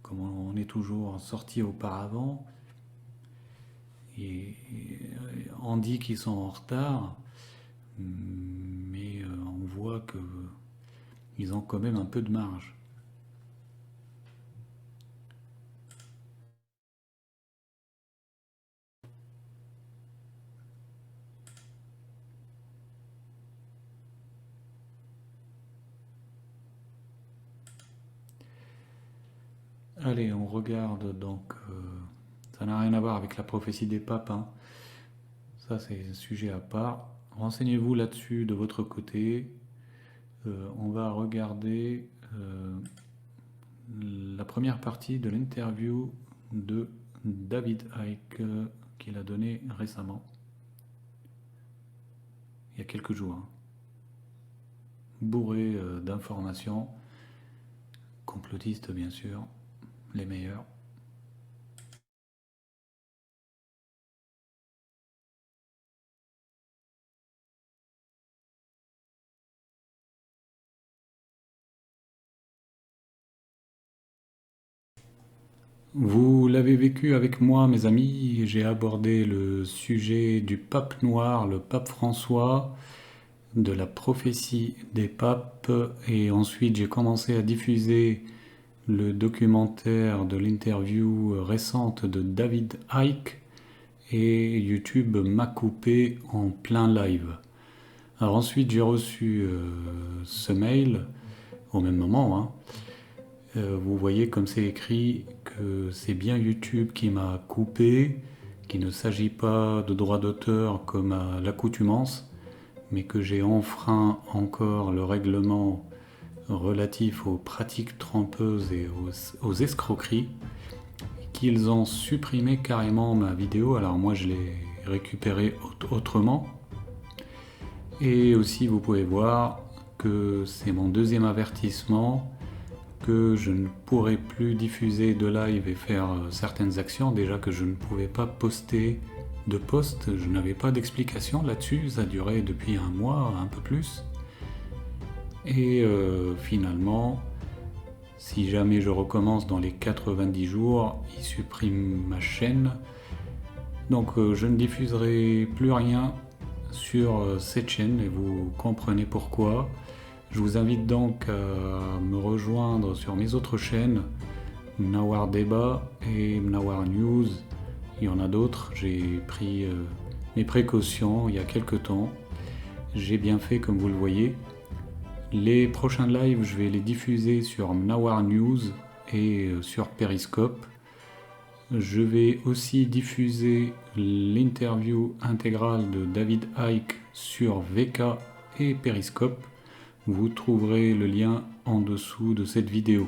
comme on est toujours sorti auparavant? Et on dit qu'ils sont en retard, mais on voit qu'ils ont quand même un peu de marge. Allez, on regarde donc... ça n'a rien à voir avec la prophétie des papes, hein. Ça, c'est un sujet à part. Renseignez-vous là-dessus de votre côté. On va regarder la première partie de l'interview de David Icke qu'il a donné récemment. Il y a quelques jours. Hein. Bourré d'informations. Complotistes, bien sûr. Les meilleurs. Vous l'avez vécu avec moi, mes amis, j'ai abordé le sujet du pape noir, le pape François, de la prophétie des papes, et ensuite j'ai commencé à diffuser le documentaire de l'interview récente de David Icke, et YouTube m'a coupé en plein live. Alors ensuite j'ai reçu ce mail au même moment, hein. Vous voyez comme c'est écrit que c'est bien YouTube qui m'a coupé, qu'il ne s'agit pas de droit d'auteur comme à l'accoutumance, mais que j'ai enfreint encore le règlement relatif aux pratiques trompeuses et aux escroqueries, qu'ils ont supprimé carrément ma vidéo. Alors moi je l'ai récupérée autrement. Et aussi vous pouvez voir que c'est mon deuxième avertissement, que je ne pourrai plus diffuser de live et faire certaines actions. Déjà que je ne pouvais pas poster de post, je n'avais pas d'explication là-dessus, ça durait depuis un mois, un peu plus. Et finalement, si jamais je recommence dans les 90 jours, il supprime ma chaîne. Donc je ne diffuserai plus rien sur cette chaîne et vous comprenez pourquoi. Je vous invite donc à me rejoindre sur mes autres chaînes, Mnawar Débat et Mnawar News. Il y en a d'autres, j'ai pris mes précautions il y a quelques temps. J'ai bien fait comme vous le voyez. Les prochains lives, je vais les diffuser sur Mnawar News et sur Periscope. Je vais aussi diffuser l'interview intégrale de David Icke sur VK et Periscope. Vous trouverez le lien en dessous de cette vidéo.